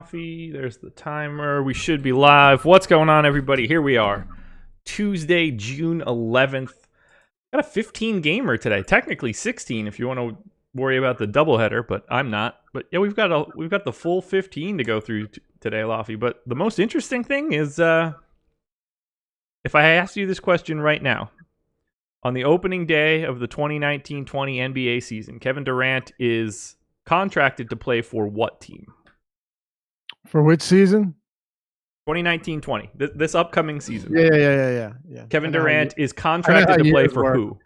Coffee. There's the timer. We should be live. What's going on, everybody? Here we are. Tuesday, June 11th. Got a 15 gamer today. Technically 16 if you want to worry about the doubleheader, but I'm not. But yeah, we've got the full 15 to go through today, Laffy. But the most interesting thing is if I asked you this question right now, on the opening day of the 2019-20 NBA season, Kevin Durant is contracted to play for what team? For which season? 2019-20. This upcoming season. Yeah. Kevin Durant is contracted to play for who?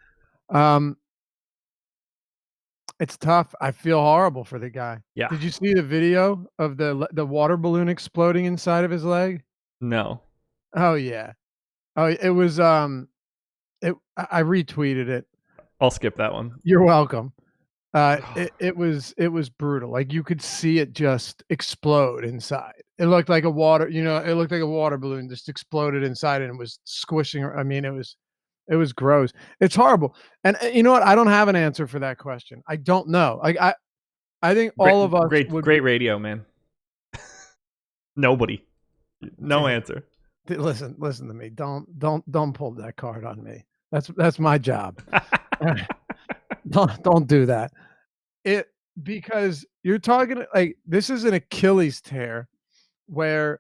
It's tough. I feel horrible for the guy. Yeah. Did you see the video of the water balloon exploding inside of his leg? No. Oh yeah. Oh, it was I retweeted it. I'll skip that one. You're welcome. It was brutal. Like you could see it just explode inside. It looked like a water balloon just exploded inside and was squishing. I mean, it was gross. It's horrible. And you know what? I don't have an answer for that question. I don't know. Like I think all of us great radio, man. Nobody. No answer. Listen to me. Don't pull that card on me. That's my job. Don't do that. Because you're talking like this is an Achilles tear where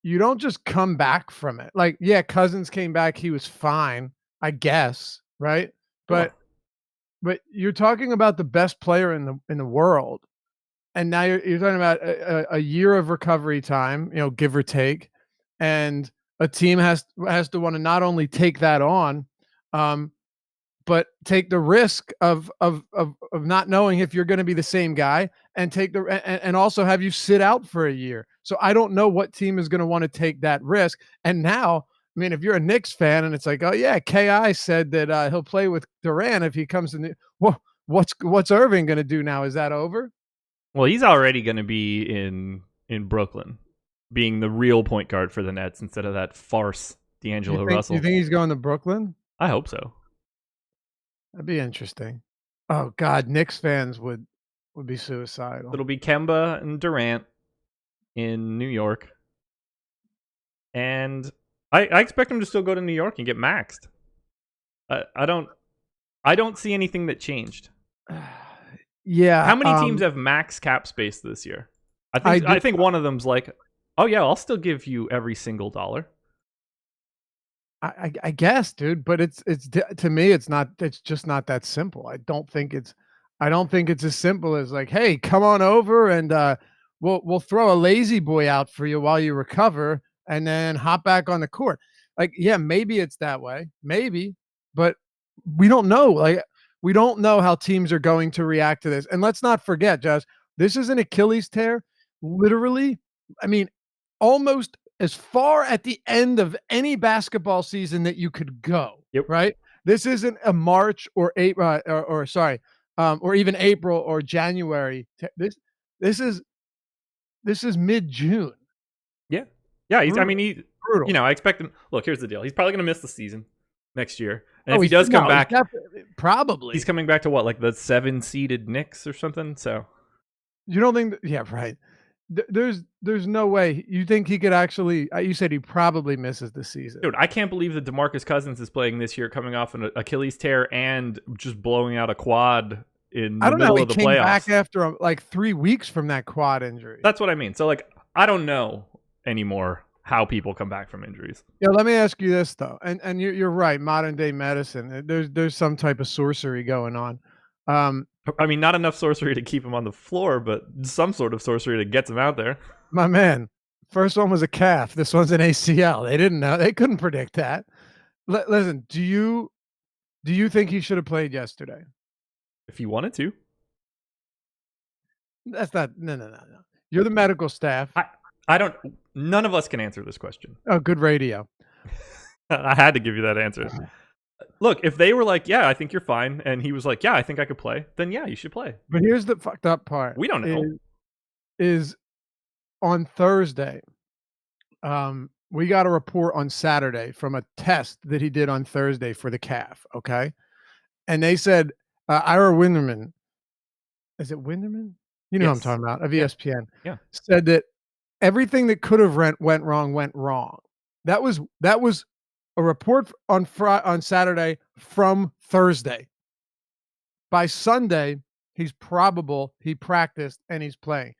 you don't just come back from it. Like, yeah, Cousins came back, he was fine, I guess, right? But you're talking about the best player in the world, and now you're talking about a year of recovery time, give or take, and a team has to want to not only take that on, but take the risk of not knowing if you're going to be the same guy, and and also have you sit out for a year. So I don't know what team is going to want to take that risk. And now, I mean, if you're a Knicks fan and it's like, oh yeah, KI said that he'll play with Durant if he comes in. Well, what's Irving going to do now? Is that over? Well, he's already going to be in Brooklyn, being the real point guard for the Nets instead of that farce D'Angelo Russell. You think he's going to Brooklyn? I hope so. That'd be interesting. Oh God, Knicks fans would be suicidal. It'll be Kemba and Durant in New York, and I expect him to still go to New York and get maxed. I don't see anything that changed. Yeah. How many teams have max cap space this year? I think one of them's like, oh yeah, I'll still give you every single dollar. I guess, dude, but it's to me, it's just not that simple. I don't think it's as simple as like, hey, come on over and we'll throw a lazy boy out for you while you recover and then hop back on the court. Like, yeah, maybe it's that way, maybe, but we don't know. Like, we don't know how teams are going to react to this. And let's not forget, Josh, this is an Achilles tear. Literally, I mean, almost as far at the end of any basketball season that you could go. Yep. Right. This isn't a March or April or even April or January. This is mid-June. Yeah. He's brutal. I expect him. Look, here's the deal. He's probably going to miss the season next year. And if he does come back, probably he's coming back to what, like the 7-seeded Knicks or something. So you don't think? Yeah, right. There's no way. You think he could actually? You said he probably misses the season. Dude, I can't believe that DeMarcus Cousins is playing this year, coming off an Achilles tear and just blowing out a quad in the middle of the playoffs. He came back after like 3 weeks from that quad injury. That's what I mean. So like, I don't know anymore how people come back from injuries. Yeah, let me ask you this though, and you're right. Modern day medicine, there's some type of sorcery going on. I mean, not enough sorcery to keep him on the floor, but some sort of sorcery that gets him out there. My man, first one was a calf. This one's an ACL. They didn't know. They couldn't predict that. Listen, do you think he should have played yesterday? If he wanted to. That's not. No. You're the medical staff. I don't. None of us can answer this question. Oh, good radio. I had to give you that answer. Look, if they were like, yeah, I think you're fine, and he was like, yeah, I think I could play, then yeah, you should play. But here's the fucked up part. We don't know. Is on Thursday, we got a report on Saturday from a test that he did on Thursday for the calf, okay? And they said, Ira Winderman, is it Winderman? you know who I'm Yes. talking about, of Yeah. ESPN, Yeah. said that everything that could have went wrong. That was a report on Saturday from Thursday. By Sunday, he's probable, he practiced, and he's playing.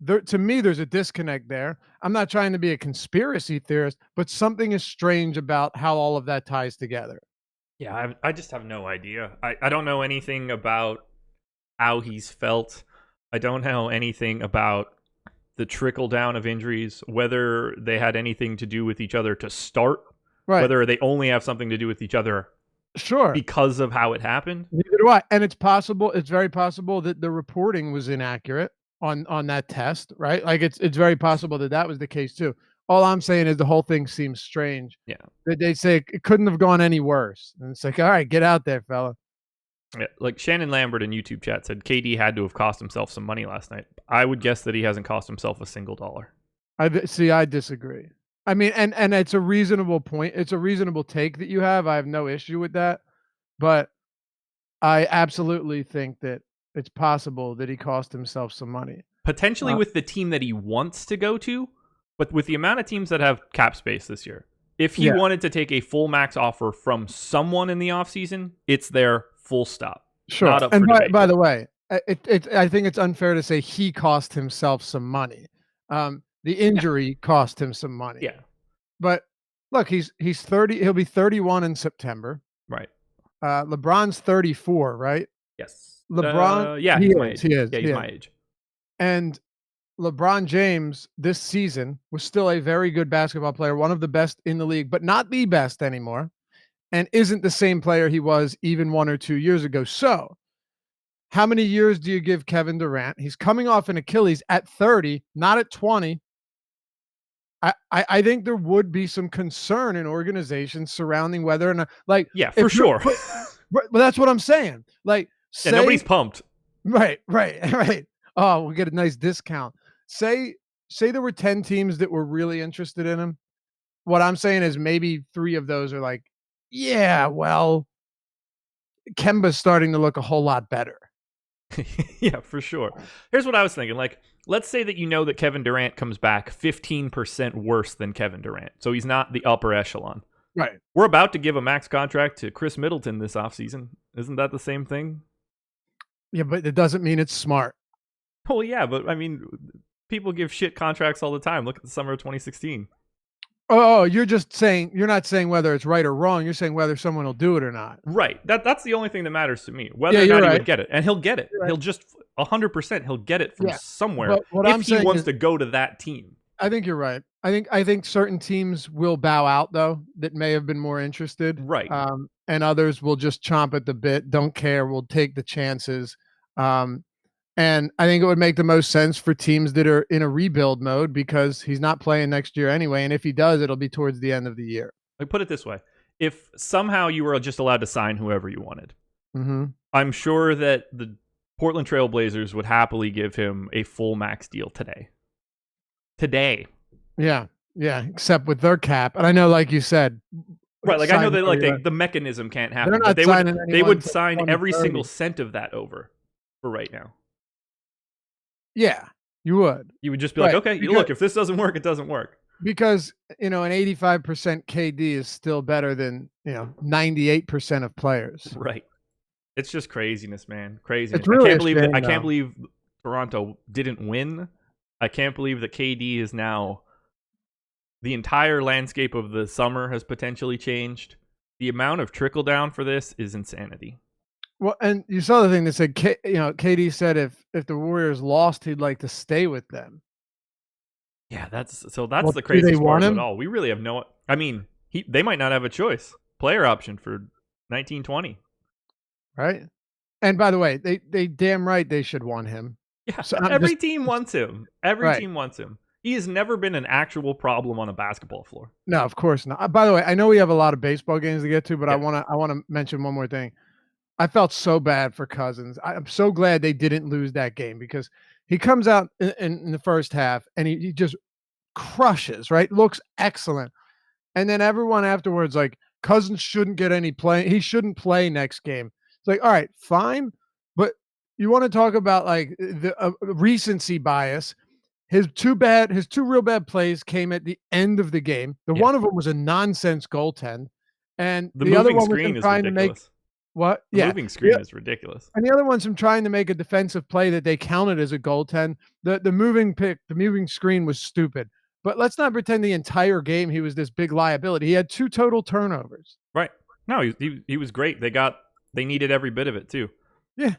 To me, there's a disconnect there. I'm not trying to be a conspiracy theorist, but something is strange about how all of that ties together. Yeah, I just have no idea. I don't know anything about how he's felt. I don't know anything about the trickle down of injuries, whether they had anything to do with each other to start, Right. whether they only have something to do with each other Sure. because of how it happened. Neither do I. And it's very possible that the reporting was inaccurate on that test, right? Like it's very possible that was the case too. All I'm saying is the whole thing seems strange. Yeah. That they say it couldn't have gone any worse. And it's like, all right, get out there, fella. Yeah, like Shannon Lambert in YouTube chat said KD had to have cost himself some money last night. I would guess that he hasn't cost himself a single dollar. I disagree. I mean, and it's a reasonable point. It's a reasonable take that you have. I have no issue with that. But I absolutely think that it's possible that he cost himself some money. Potentially with the team that he wants to go to, but with the amount of teams that have cap space this year. If he wanted to take a full max offer from someone in the offseason, it's there, full stop. Sure. Not up And for debate. by the way, I think it's unfair to say he cost himself some money. The injury cost him some money. Yeah. But look, he's 30. He'll be 31 in September. Right. LeBron's 34, right? Yes. LeBron, yeah, he's my age. He is. Yeah, he's my age. And LeBron James this season was still a very good basketball player, one of the best in the league, but not the best anymore, and isn't the same player he was even 1 or 2 years ago. So, how many years do you give Kevin Durant? He's coming off an Achilles at 30, not at 20. I think there would be some concern in organizations surrounding whether or not, like, yeah, for sure. But that's what I'm saying. Like, say, nobody's pumped. Right. Oh, we'll get a nice discount. Say there were 10 teams that were really interested in him. What I'm saying is maybe 3 of those are like, yeah, well, Kemba's starting to look a whole lot better. Yeah, for sure. Here's what I was thinking. Like, let's say that you know that Kevin Durant comes back 15% worse than Kevin Durant. So he's not the upper echelon. Right. We're about to give a max contract to Chris Middleton this offseason. Isn't that the same thing? Yeah, but it doesn't mean it's smart. Well, yeah, but I mean, people give shit contracts all the time. Look at the summer of 2016. Oh, you're not saying whether it's right or wrong. You're saying whether someone will do it or not. Right. That's the only thing that matters to me. Whether or not he would get it. And he'll get it. Right. He'll just 100% he'll get it from somewhere But what I'm he saying wants is, to go to that team. I think you're right. I think certain teams will bow out, though, that may have been more interested. Right. And others will just chomp at the bit, don't care, will take the chances. And I think it would make the most sense for teams that are in a rebuild mode because he's not playing next year anyway. And if he does, it'll be towards the end of the year. Like, put it this way. If somehow you were just allowed to sign whoever you wanted, I'm sure that the Portland Trail Blazers would happily give him a full max deal today. Yeah, except with their cap. And I know, like you said, right, like I know that the mechanism can't happen, but they would sign every single cent of that over for right now. Yeah, you would. You would just be like, okay, look, if this doesn't work, it doesn't work. Because, an 85% KD is still better than, 98% of players. Right. It's just craziness, man. Craziness. It's really I can't believe Toronto didn't win. I can't believe that KD is now the entire landscape of the summer has potentially changed. The amount of trickle down for this is insanity. Well, and you saw the thing that said, KD said if the Warriors lost, he'd like to stay with them. Yeah, that's the craziest part of it all. We really have no. I mean, they might not have a choice. Player option for 1920. Right. And by the way, they damn right they should want him. Yeah, so every team wants him. Team wants him. He has never been an actual problem on a basketball floor. No, of course not. By the way, I know we have a lot of baseball games to get to, but I want to mention one more thing. I felt so bad for Cousins. I'm so glad they didn't lose that game because he comes out in the first half and he just crushes, right? Looks excellent. And then everyone afterwards, like, Cousins shouldn't get any play. He shouldn't play next game. It's like, all right, fine. But you want to talk about like the recency bias. His two real bad plays came at the end of the game. The Yeah. one of them was a nonsense goaltend, and The the other moving one was him screen is trying to make ridiculous. what? The Yeah, moving screen is ridiculous. and the other one's him trying to make a defensive play that they counted as a goaltend. The moving screen was stupid. But let's not pretend the entire game he was this big liability. He had 2 total turnovers. Right. No, he was great. They needed every bit of it too. Yeah.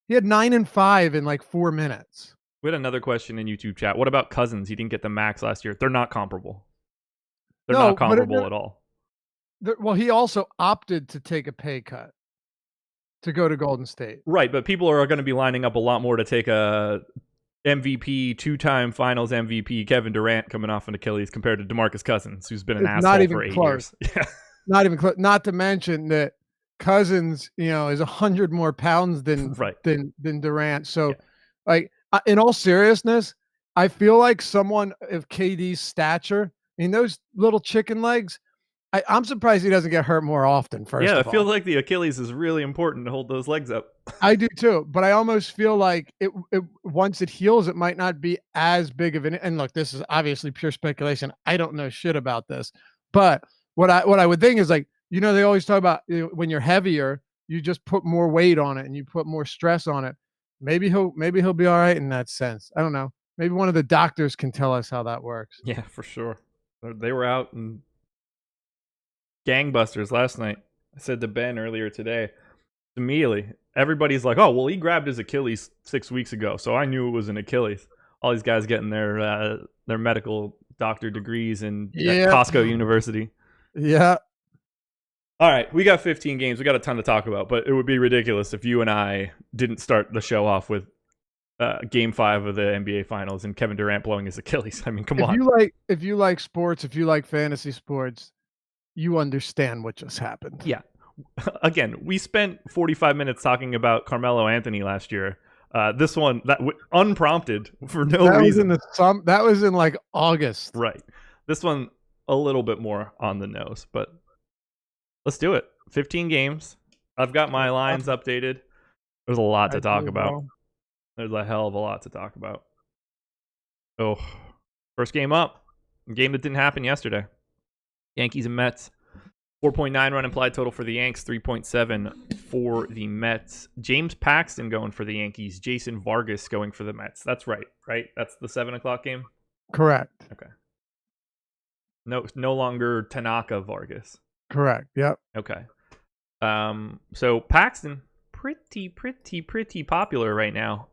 He had 9 and 5 in like 4 minutes. We had another question in YouTube chat. What about Cousins? He didn't get the max last year. They're not comparable. They're not comparable at all. Well, he also opted to take a pay cut to go to Golden State. Right, but people are going to be lining up a lot more to take a MVP, 2-time Finals MVP Kevin Durant coming off an Achilles compared to DeMarcus Cousins, who's been an asshole for 8 years. Yeah. Not even close. Not to mention that Cousins, is 100 more pounds than Durant. So, like, in all seriousness, I feel like someone of KD's stature, I mean, those little chicken legs, I'm surprised he doesn't get hurt more often. First, I feel like the Achilles is really important to hold those legs up. I do too, but I almost feel like it once it heals, it might not be as big of an. And look, this is obviously pure speculation. I don't know shit about this, but what I would think is like, they always talk about when you're heavier, you just put more weight on it and you put more stress on it. Maybe he'll be all right in that sense. I don't know. Maybe one of the doctors can tell us how that works. Yeah, for sure. They were out and gangbusters last night. I said to Ben earlier today, immediately, everybody's like, oh, well, he grabbed his Achilles 6 weeks ago, so I knew it was an Achilles. All these guys getting their medical doctor degrees at Costco University. Yeah. All right, we got 15 games. We got a ton to talk about, but it would be ridiculous if you and I didn't start the show off with Game 5 of the NBA Finals and Kevin Durant blowing his Achilles. I mean, come on. If you like sports, if you like fantasy sports, you understand what just happened. Yeah. Again, we spent 45 minutes talking about Carmelo Anthony last year. This one, unprompted for no reason. That was in like August. Right. This one, a little bit more on the nose, but let's do it. 15 games. I've got my lines updated. There's a lot to talk about. There's a hell of a lot to talk about. Oh, first game up. A game that didn't happen yesterday. Yankees and Mets. 4.9 run implied total for the Yanks, 3.7 for the Mets. James Paxton going for the Yankees, Jason Vargas going for the Mets. That's right? That's the 7 o'clock game? Correct. Okay. No longer Tanaka Vargas. Correct. Yep. Okay. So Paxton, pretty popular right now.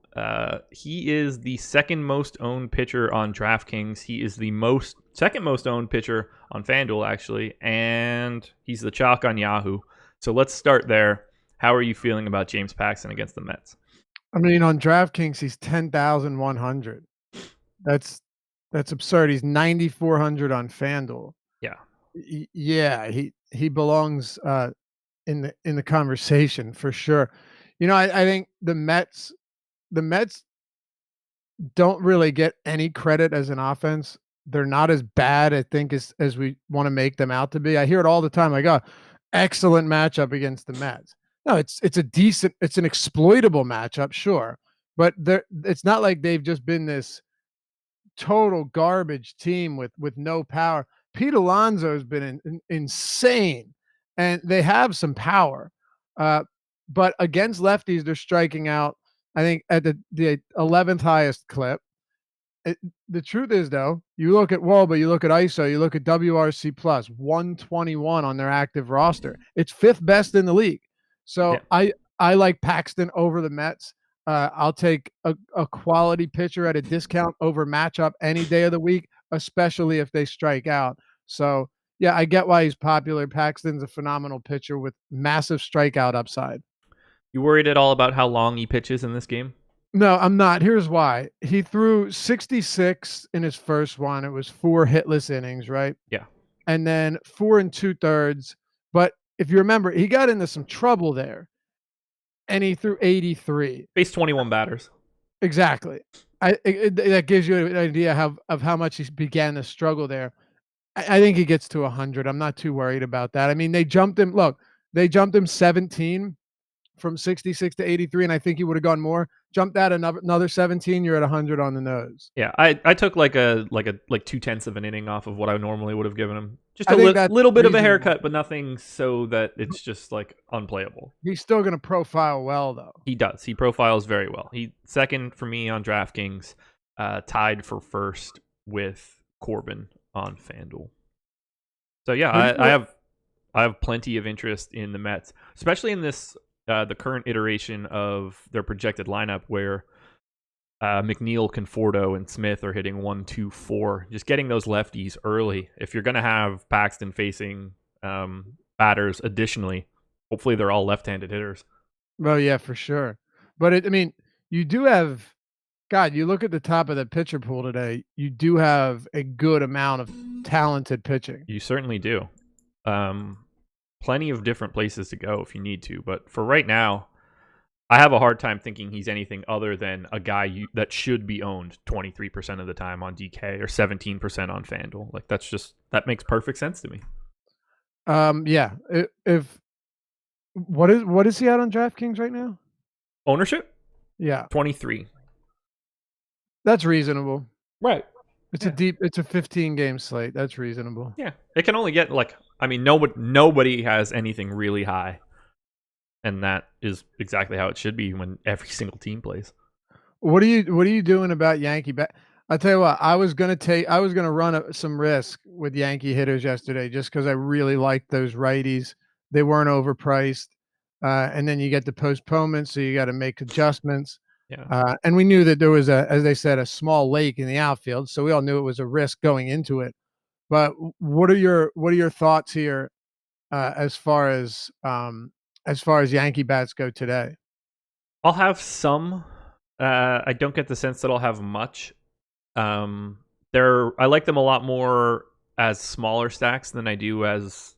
He is the second most owned pitcher on DraftKings. He is the second most owned pitcher on FanDuel, actually, and he's the chalk on Yahoo. So let's start there. How are you feeling about James Paxton against the Mets? I mean, on DraftKings, he's 10,100. That's absurd. He's 9,400 on FanDuel. Yeah. Yeah, he belongs in the conversation for sure. I think the Mets don't really get any credit as an offense. They're not as bad, I think, as we want to make them out to be. I hear it all the time, like, oh, excellent matchup against the Mets. No, it's an exploitable matchup, sure, but it's not like they've just been this total garbage team with no power. Pete Alonso has been insane, and they have some power, but against lefties, they're striking out, I think, at the 11th highest clip. The truth is, though, you look at WOBA, you look at ISO, you look at WRC plus 121 on their active roster. It's 5th best in the league. So yeah. I like Paxton over the Mets. I'll take a quality pitcher at a discount over matchup any day of the week, especially if they strike out. So yeah, I get why he's popular. Paxton's a phenomenal pitcher with massive strikeout upside. You worried at all about how long he pitches in this game? No, I'm not. Here's why. He threw 66 in his first one. It was 4 hitless innings, right? Yeah. And then 4 2/3. But if you remember, he got into some trouble there, and he threw 83. Faced 21 batters. Exactly. That gives you an idea of how much he began to struggle there. I think he gets to 100. I'm not too worried about that. I mean, they jumped him. Look, they jumped him 17 from 66 to 83, and I think he would have gone more. Jump that another 17, you're at 100 on the nose. Yeah, I took like 2/10 of an inning off of what I normally would have given him. Just I a think that's little bit of a reasonable. haircut, but nothing so that it's just like unplayable. He's still going to profile well, though. He does. He profiles very well. He second for me on DraftKings, tied for first with Corbin on FanDuel. So yeah, I have plenty of interest in the Mets, especially in this the current iteration of their projected lineup where McNeil, Conforto, and Smith are hitting 1, 2, 4. Just getting those lefties early. If you're going to have Paxton facing batters additionally, hopefully they're all left-handed hitters. Well, yeah, for sure. But you do have, God, you look at the top of the pitcher pool today, you do have a good amount of talented pitching. You certainly do. Plenty of different places to go if you need to. But for right now, I have a hard time thinking he's anything other than a guy that should be owned 23% of the time on DK or 17% on FanDuel. Like that makes perfect sense to me. Yeah. What is he at on DraftKings right now? Ownership? Yeah. 23. That's reasonable. Right. It's a 15 game slate. That's reasonable. Yeah. It can only get nobody has anything really high. And that is exactly how it should be when every single team plays. What are you doing about Yankee bat? I'll tell you what, I was gonna run some risk with Yankee hitters yesterday just because I really liked those righties. They weren't overpriced. And then you get the postponement, so you got to make adjustments. Yeah. And we knew that there was as they said, a small lake in the outfield, so we all knew it was a risk going into it. But what are your thoughts here as far as Yankee bats go today? I'll have some. I don't get the sense that I'll have much. I like them a lot more as smaller stacks than I do as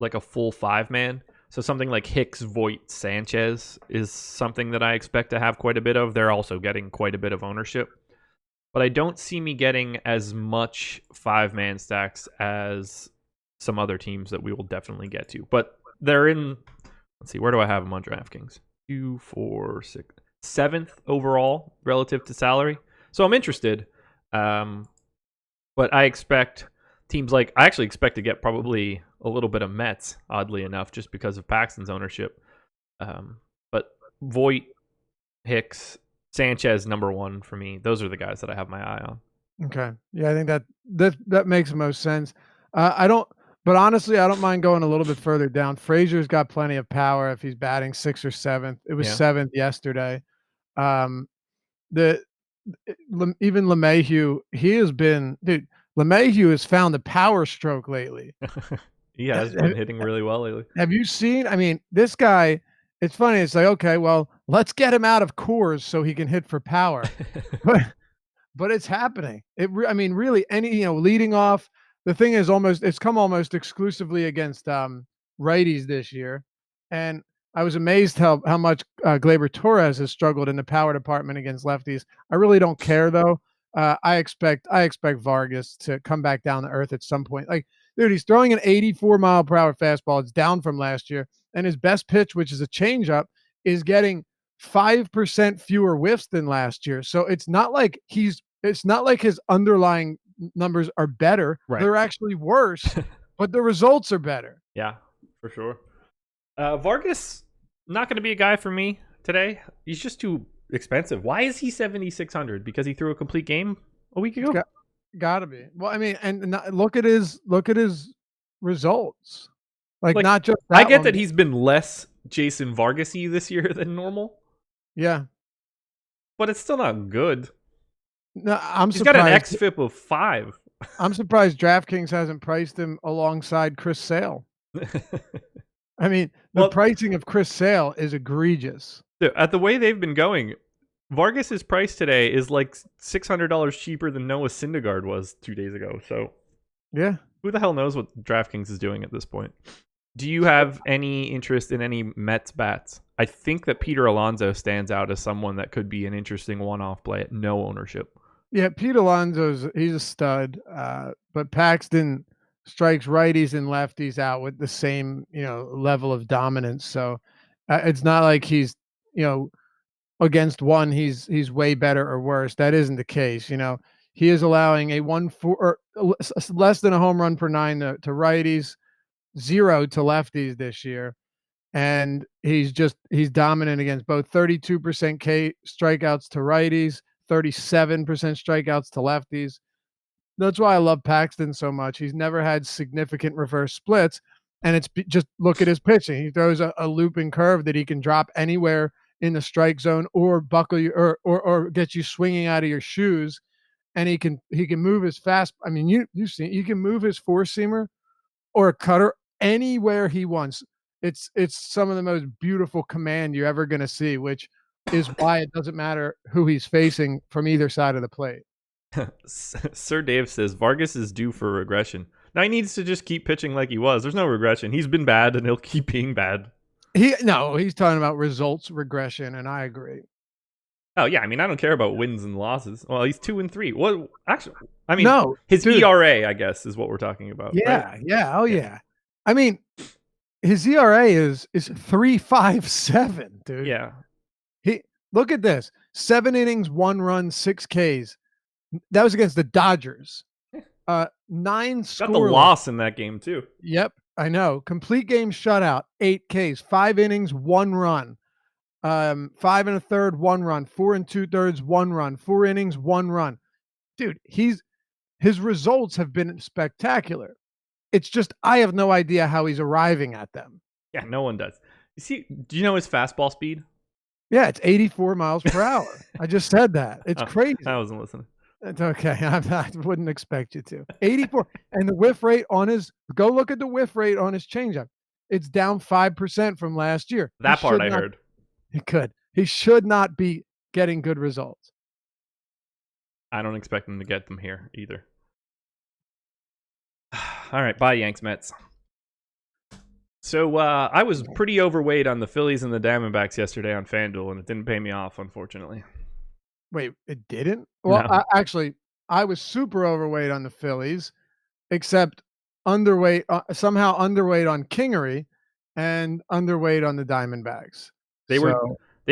like a full 5-man. So something like Hicks, Voit, Sanchez is something that I expect to have quite a bit of. They're also getting quite a bit of ownership. But I don't see me getting as much 5-man stacks as some other teams that we will definitely get to. But they're in, let's see, where do I have them on DraftKings? 2, 4, 6, 7th overall relative to salary. So I'm interested. But I expect I actually expect to get probably a little bit of Mets, oddly enough, just because of Paxton's ownership. But Voit, Hicks, Sanchez, number 1 for me. Those are the guys that I have my eye on. Okay. Yeah, I think that makes the most sense. But honestly, I don't mind going a little bit further down. Frazier's got plenty of power if he's batting 6th or 7th. It was 7th yesterday. Even LeMahieu, LeMahieu has found the power stroke lately. He has been hitting really well lately. Have you seen? I mean, this guy, it's funny. It's like, okay, well, let's get him out of Coors so he can hit for power. but it's happening. Really, leading off, the thing is it's come almost exclusively against righties this year. And I was amazed how much Gleyber Torres has struggled in the power department against lefties. I really don't care, though. I expect Vargas to come back down to earth at some point. Like, dude, he's throwing an 84-mile-per-hour fastball. It's down from last year. And his best pitch, which is a changeup, is getting 5% fewer whiffs than last year. So it's not like his underlying numbers are better. Right. They're actually worse, but the results are better. Yeah, for sure. Vargas, not going to be a guy for me today. He's just too expensive. Why is he 7,600? Because he threw a complete game a week ago? Gotta be. Well, and look at his results. Like not just that I get that he's been less Jason Vargas-y this year than normal. Yeah. But it's still not good. No, He's got an xFIP of 5. I'm surprised DraftKings hasn't priced him alongside Chris Sale. I mean, the pricing of Chris Sale is egregious. At the way they've been going, Vargas's price today is like $600 cheaper than Noah Syndergaard was 2 days ago. So, yeah, who the hell knows what DraftKings is doing at this point? Do you have any interest in any Mets bats? I think that Peter Alonso stands out as someone that could be an interesting one-off play at no ownership. Yeah, Pete Alonso's he's a stud, but Paxton strikes righties and lefties out with the same level of dominance. So It's not like he's, against one, he's way better or worse. That isn't the case. He is allowing a 1-4 or less than a home run per nine to righties, 0 to lefties this year. And he's dominant against both 32% strikeouts to righties, 37% strikeouts to lefties. That's why I love Paxton so much. He's never had significant reverse splits, and it's just look at his pitching. He throws a looping curve that he can drop anywhere in the strike zone or buckle you or get you swinging out of your shoes, and he can move his fast. I mean, you see, you can move his four seamer or a cutter anywhere he wants. It's some of the most beautiful command you're ever going to see, which is why it doesn't matter who he's facing from either side of the plate. Sir Dave says Vargas is due for regression. Now he needs to just keep pitching like he was. There's no regression. He's been bad and he'll keep being bad. He's talking about results regression, and I agree. Oh yeah, I mean I don't care about wins and losses. Well, he's 2-3. What actually? I mean, no, his ERA, I guess, is what we're talking about. Yeah, right? yeah, oh yeah. I mean, his ERA is 3.57, dude. Yeah. He look at this: 7 innings, 1 run, 6 Ks. That was against the Dodgers. 9 scoreless. Got the loss in that game too. Yep, I know. Complete game shutout, 8 Ks, 5 innings, 1 run. 5 1/3, 1 run. 4 2/3, 1 run. 4 innings, 1 run. Dude, his results have been spectacular. It's just I have no idea how he's arriving at them. Yeah, no one does. Do you know his fastball speed? Yeah, it's 84 miles per hour. I just said that. It's crazy. I wasn't listening. It's okay. I wouldn't expect you to. 84. And the whiff rate on go look at the whiff rate on his changeup. It's down 5% from last year. That part I heard. He should not be getting good results. I don't expect him to get them here either. All right, bye Yanks Mets. So I was pretty overweight on the Phillies and the Diamondbacks yesterday on FanDuel, and it didn't pay me off, unfortunately. Wait, it didn't? Well, no. I was super overweight on the Phillies, except somehow underweight on Kingery and underweight on the Diamondbacks. They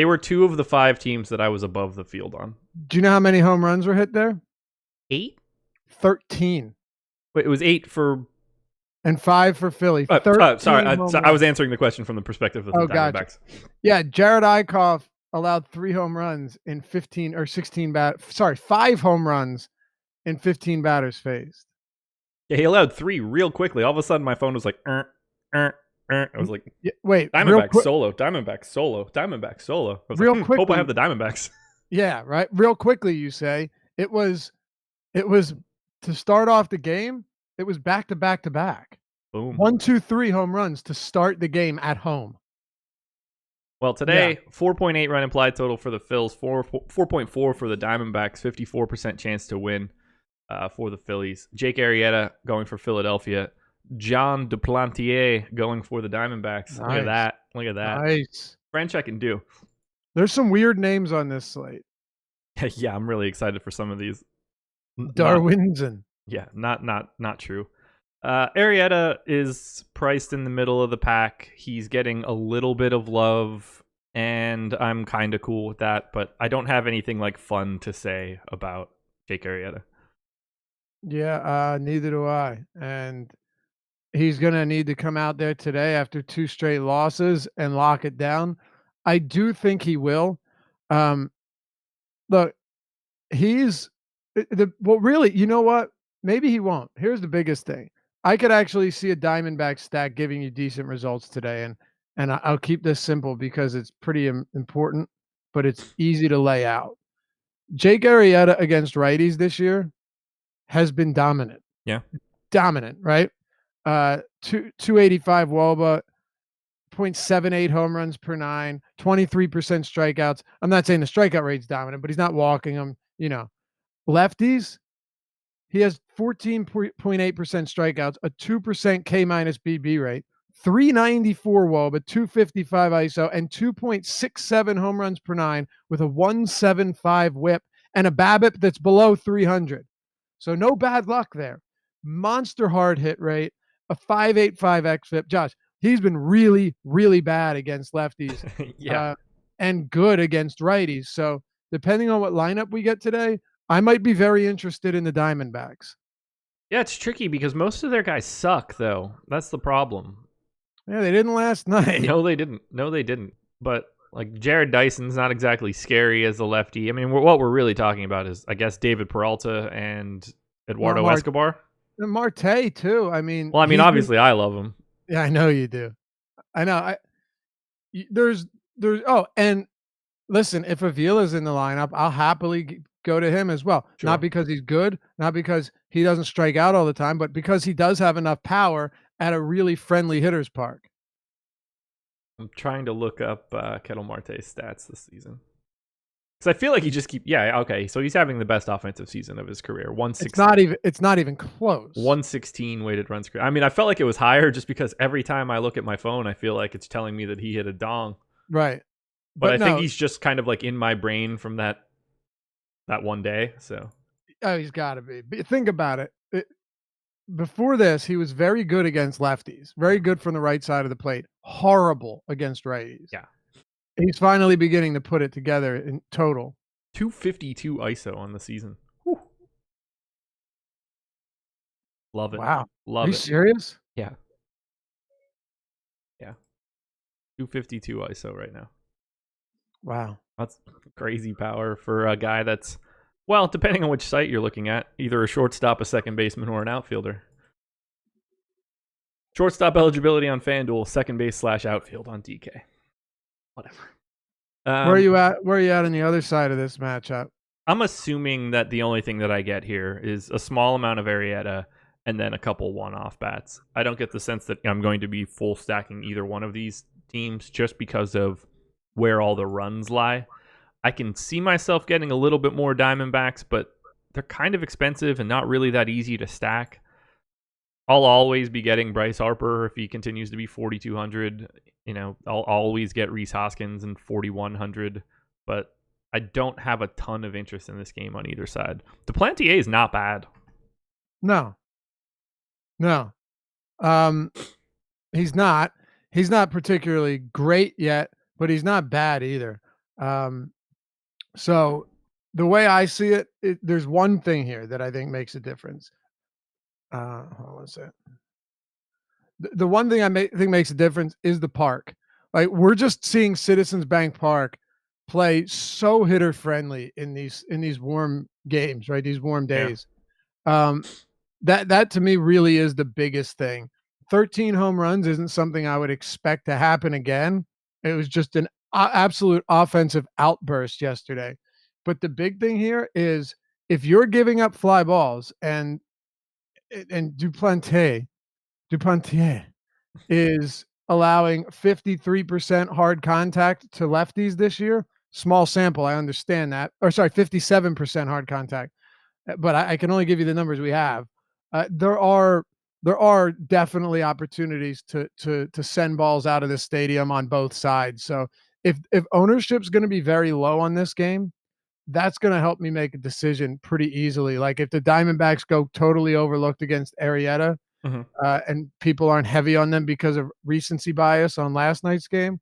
were 2 of the 5 teams that I was above the field on. Do you know how many home runs were hit there? 8? 13. Wait, it was 8 for... And 5 for Philly. Sorry, I was answering the question from the perspective of the Diamondbacks. Gotcha. Yeah, Jared Eichhoff allowed 3 home runs in 15 or 16 5 home runs in 15 batters faced. Yeah, he allowed 3 real quickly. All of a sudden, my phone was like, I was like, wait, Diamondbacks solo, Diamondbacks solo, Diamondbacks solo. I was real like, quickly, hope I have the Diamondbacks. Yeah, right. Real quickly, you say it was to start off the game. It was back to back to back. Boom. 1, 2, 3 home runs to start the game at home. Well, today, 4.8 run implied total for the Phils, 4.4 for the Diamondbacks, 54% chance to win for the Phillies. Jake Arrieta going for Philadelphia. John Duplantier going for the Diamondbacks. Nice. Look at that. Nice. French I can do. There's some weird names on this slate. Yeah, I'm really excited for some of these. Darwinson. Yeah, not true. Arrieta is priced in the middle of the pack. He's getting a little bit of love, and I'm kind of cool with that, but I don't have anything like fun to say about Jake Arrieta. Yeah, neither do I. And he's going to need to come out there today after 2 straight losses and lock it down. I do think he will. Look, really, you know what? Maybe he won't. Here's the biggest thing. I could actually see a Diamondback stack giving you decent results today. And I'll keep this simple because it's pretty important, but it's easy to lay out. Jake Arrieta against righties this year has been dominant. Yeah. Dominant, right? 285 WOBA, 0.78 home runs per 9, 23% strikeouts. I'm not saying the strikeout rate's dominant, but he's not walking them. Lefties, he has 14.8% strikeouts, a 2% K minus BB rate, 394 WOBA, 255 ISO, and 2.67 home runs per 9 with a 175 whip and a BABIP that's below 300. So no bad luck there. Monster hard hit rate, a 5.85 xFIP. Josh, he's been really, really bad against lefties. Yeah. And good against righties. So depending on what lineup we get today, I might be very interested in the Diamondbacks. Yeah, it's tricky because most of their guys suck, though. That's the problem. Yeah, they didn't last night. No, they didn't. No, they didn't. But like Jared Dyson's not exactly scary as a lefty. I mean, what we're really talking about is, I guess, David Peralta and Eduardo Escobar. And Marte too. I mean, well, I mean, obviously, I love him. Yeah, I know you do. I know. There's. Oh, and listen, if Avila's in the lineup, I'll happily go to him as well. Sure. Not because he's good, not because he doesn't strike out all the time, but because he does have enough power at a really friendly hitter's park. I'm trying to look up Ketel Marte's stats this season. Because I feel like he just okay. So he's having the best offensive season of his career. 116. It's not even close. 116 weighted runs created. I mean, I felt like it was higher just because every time I look at my phone, I feel like it's telling me that he hit a dong. Right. But I think he's just kind of like in my brain from that one day. So. Oh, he's got to be. But think about it. Before this, he was very good against lefties. Very good from the right side of the plate. Horrible against righties. Yeah. He's finally beginning to put it together in total. 252 ISO on the season. Whew. Love it. Wow. Love it. Are you serious? Yeah. Yeah. 252 ISO right now. Wow. That's crazy power for a guy that's, well, depending on which site you're looking at, either a shortstop, a second baseman, or an outfielder. Shortstop eligibility on FanDuel, second base / outfield on DK. Whatever. Where are you at? Where are you at on the other side of this matchup? I'm assuming that the only thing that I get here is a small amount of Arrieta and then a couple one-off bats. I don't get the sense that I'm going to be full stacking either one of these teams just because of where all the runs lie. I can see myself getting a little bit more Diamondbacks, but they're kind of expensive and not really that easy to stack. I'll always be getting Bryce Harper if he continues to be 4,200. I'll always get Rhys Hoskins and 4,100, but I don't have a ton of interest in this game on either side. Duplantier is not bad. No. He's not. He's not particularly great yet, but he's not bad either. So the way I see it, there's one thing here that I think makes a difference. Hold on a sec. The one thing I think makes a difference is the park. Like, we're just seeing Citizens Bank Park play so hitter friendly in these warm games, right? These warm days. Yeah. That to me really is the biggest thing. 13 home runs isn't something I would expect to happen again. It was just an absolute offensive outburst yesterday. But the big thing here is if you're giving up fly balls and Duplantier is allowing 53% hard contact to lefties this year. Small sample, I understand that. Or sorry, 57% hard contact. But I can only give you the numbers we have. There are definitely opportunities to send balls out of the stadium on both sides. So if ownership's going to be very low on this game, that's going to help me make a decision pretty easily. Like if the Diamondbacks go totally overlooked against Arrieta, and people aren't heavy on them because of recency bias on last night's game,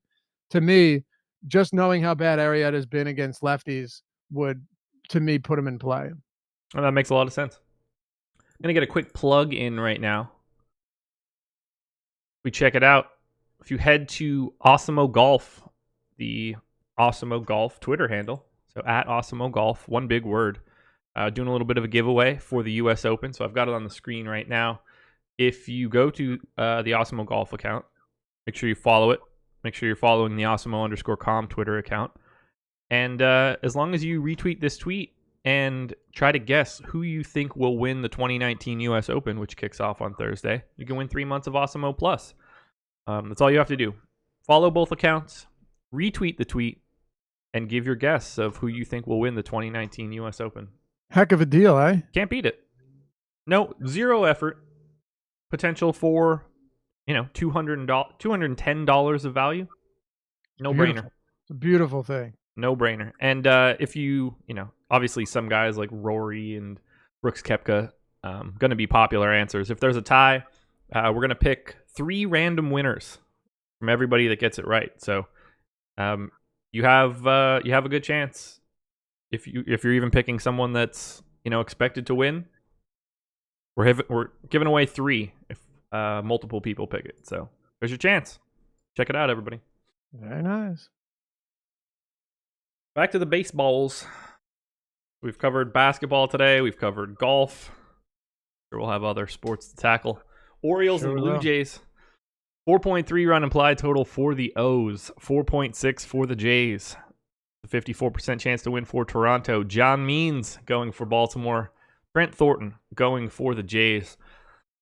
to me, just knowing how bad Arrieta has been against lefties would, to me, put him in play. Well, that makes a lot of sense. I'm going to get a quick plug in right now. We check it out. If you head to Awesemo Golf, the Awesemo Golf Twitter handle, so at Awesemo Golf, one big word, doing a little bit of a giveaway for the U.S. Open. So I've got it on the screen right now. If you go to the Awesemo Golf account, make sure you follow it. Make sure you're following the Awesemo_com Twitter account. And as long as you retweet this tweet and try to guess who you think will win the 2019 U.S. Open, which kicks off on Thursday, you can win 3 months of Awesemo Plus. That's all you have to do. Follow both accounts, retweet the tweet, and give your guess of who you think will win the 2019 U.S. Open. Heck of a deal, eh? Can't beat it. No, zero effort. Potential for, $210 of value. No brainer. It's a beautiful thing. No brainer. And if you, obviously some guys like Rory and Brooks Koepka, going to be popular answers. If there's a tie, we're going to pick 3 random winners from everybody that gets it right. So you have a good chance if you're even picking someone that's expected to win. We're giving away 3 if multiple people pick it. So there's your chance. Check it out, everybody. Very nice. Back to the baseballs. We've covered basketball today. We've covered golf. Sure, we'll have other sports to tackle. Orioles and Blue Jays. 4.3 run implied total for the O's. 4.6 for the Jays. A 54% chance to win for Toronto. John Means going for Baltimore. Trent Thornton going for the Jays.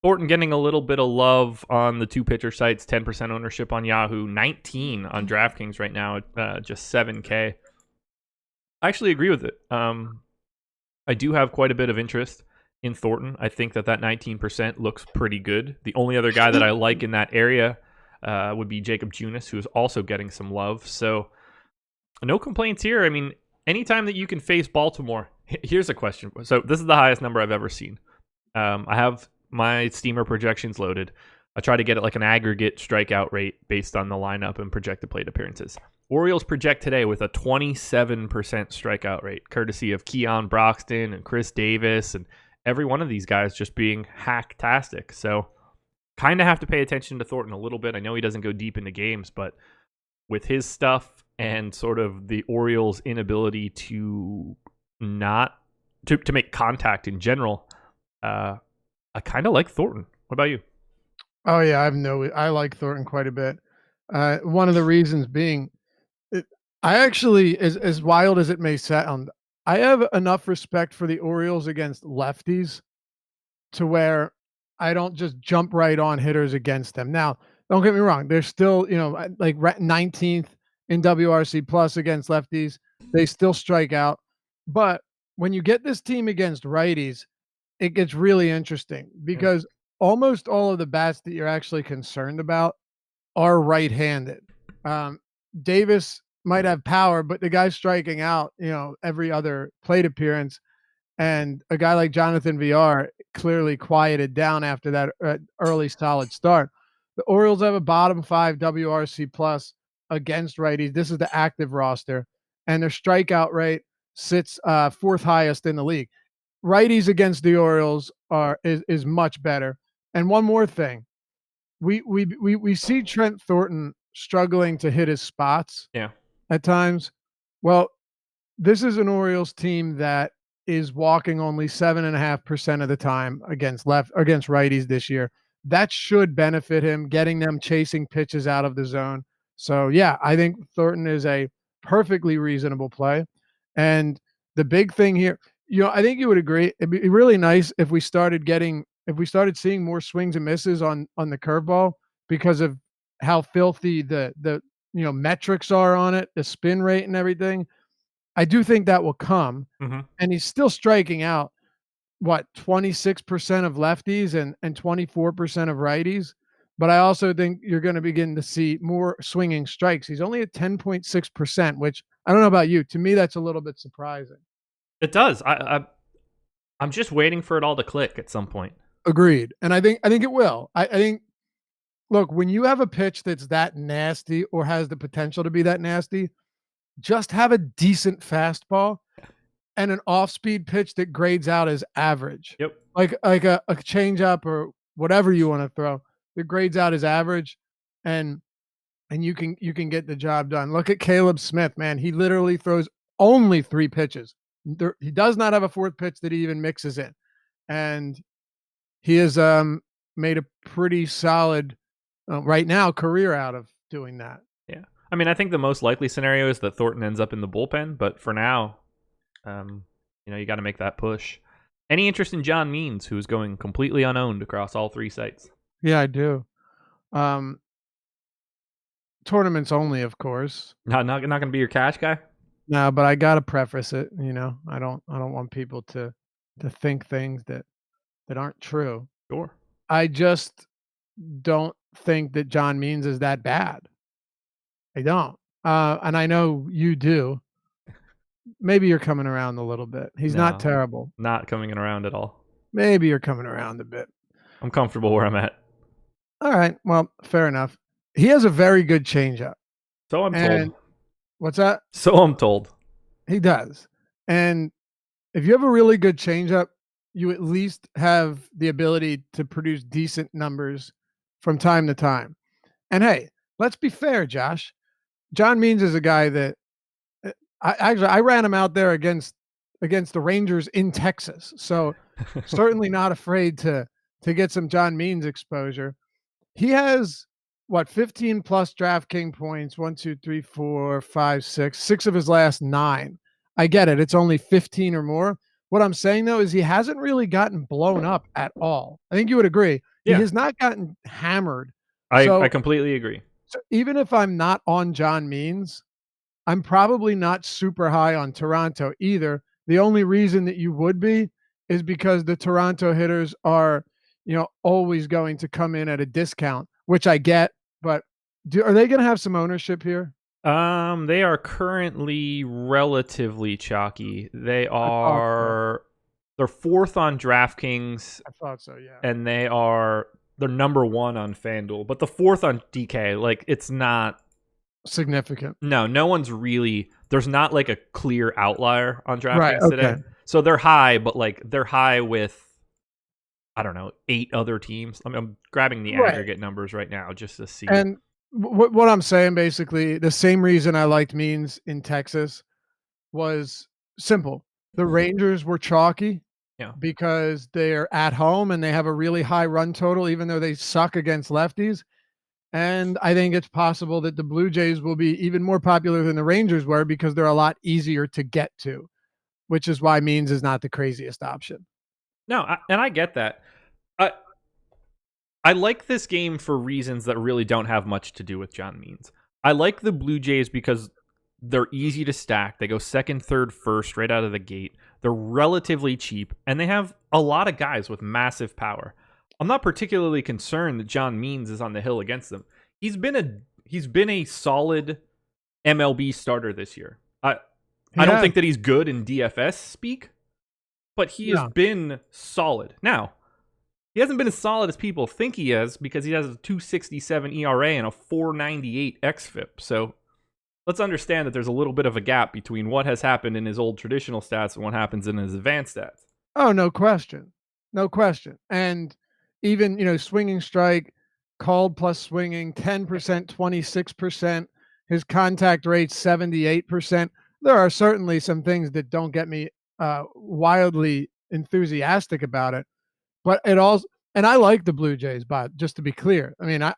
Thornton getting a little bit of love on the 2 pitcher sites. 10% ownership on Yahoo. 19 on DraftKings right now at just $7K. I actually agree with it. I do have quite a bit of interest in Thornton. I think that 19% looks pretty good. The only other guy that I like in that area would be Jacob Junis, who is also getting some love. So no complaints here. I mean, anytime that you can face Baltimore, here's a question. So this is the highest number I've ever seen. I have my steamer projections loaded. I try to get it like an aggregate strikeout rate based on the lineup and projected plate appearances. Orioles project today with a 27% strikeout rate, courtesy of Keon Broxton and Chris Davis, and every one of these guys just being hacktastic. So kind of have to pay attention to Thornton a little bit. I know he doesn't go deep into games, but with his stuff and sort of the Orioles' inability to make contact in general, I kind of like Thornton. What about you? Oh yeah, I like Thornton quite a bit. One of the reasons being, I actually, as wild as it may sound, I have enough respect for the Orioles against lefties to where I don't just jump right on hitters against them. Now, don't get me wrong, they're still, like 19th in WRC plus against lefties. They still strike out. But when you get this team against righties, it gets really interesting because almost all of the bats that you're actually concerned about are right-handed. Davis might have power, but the guy's striking out, every other plate appearance. And a guy like Jonathan VR clearly quieted down after that early solid start. The Orioles have a bottom 5 WRC plus against righties. This is the active roster, and their strikeout rate sits 4th highest in the league. Righties against the Orioles is much better. And one more thing, we see Trent Thornton struggling to hit his spots. Yeah. At times. Well, this is an Orioles team that is walking only 7.5% of the time against righties this year. That should benefit him, getting them chasing pitches out of the zone. So yeah, I think Thornton is a perfectly reasonable play. And the big thing here, I think you would agree, it'd be really nice if we started seeing more swings and misses on the curveball because of how filthy the metrics are on it, the spin rate and everything. I do think that will come. Mm-hmm. And he's still striking out, 26% of lefties and 24% of righties. But I also think you're going to begin to see more swinging strikes. He's only at 10.6%, which I don't know about you. To me, that's a little bit surprising. It does. I'm just waiting for it all to click at some point. Agreed. And I think it will. I think, look, when you have a pitch that's that nasty or has the potential to be that nasty, just have a decent fastball and an off-speed pitch that grades out as average. Yep. Like a changeup or whatever you want to throw that grades out as average, and you can get the job done. Look at Caleb Smith, man. He literally throws only 3 pitches. He does not have a 4th pitch that he even mixes in, and he has made a pretty solid right now career out of doing that. Yeah. I mean, I think the most likely scenario is that Thornton ends up in the bullpen, but for now, you got to make that push. Any interest in John Means, who's going completely unowned across all 3 sites? Yeah, I do. Tournaments only, of course. Not going to be your cash guy? No, but I got to preface it, I don't want people to think things that aren't true. Sure. I just don't think that John Means is that bad. I don't. And I know you do. Maybe you're coming around a little bit. He's not terrible. Not coming around at all. Maybe you're coming around a bit. I'm comfortable where I'm at. All right. Well, fair enough. he has a very good changeup. So I'm And told. what's that? So I'm told. He does. And if you have a really good changeup, you at least have the ability to produce decent numbers from time to time. And hey, let's be fair, Josh. John Means is a guy that I ran him out there against the Rangers in Texas. So certainly not afraid to get some John Means exposure. He has what 15 plus DraftKings points, 1, 2, 3, 4, 5, 6, 6 of his last 9. I get it. It's only 15 or more. What I'm saying though is he hasn't really gotten blown up at all. I think you would agree. He Yeah, has not gotten hammered. I So, completely agree. so even if I'm not on John Means, I'm probably not super high on Toronto either. The only reason that you would be is because the Toronto hitters are, always going to come in at a discount, which I get, but are they going to have some ownership here? They are currently relatively chalky. I thought so. They're fourth on DraftKings, I thought so, yeah. and they're number one on FanDuel, but the fourth on DK. Like it's not Significant. no one's really. There's not like a clear outlier on Right, DraftKings okay. today. So they're high, but like they're high with I don't know 8 other teams. I'm grabbing the Right. aggregate numbers right now just to see. And what I'm saying basically, the same reason I liked Means in Texas was simple. The Rangers were chalky Yeah. because they're at home and they have a really high run total, even though they suck against lefties. And I think it's possible that the Blue Jays will be even more popular than the Rangers were because they're a lot easier to get to, which is why Means is not the craziest option. No, and I get that. I I like this game for reasons that really don't have much to do with John Means. I like the Blue Jays because they're easy to stack. They go second, third, first right out of the gate. They're relatively cheap, and they have a lot of guys with massive power. I'm not particularly concerned that John Means is on the hill against them. He's been a solid MLB starter this year. I don't think that he's good in DFS speak, but he has No. been solid. Now, he hasn't been as solid as people think he is because he has a 2.67 ERA and a 4.98 xFIP. So let's understand that there's a little bit of a gap between what has happened in his old traditional stats and what happens in his advanced stats. Oh, no question. No question. And even, swinging strike, called plus swinging, 10%, 26%, his contact rate, 78%. There are certainly some things that don't get me wildly enthusiastic about it. But it also, and I like the Blue Jays, but just to be clear, I mean, I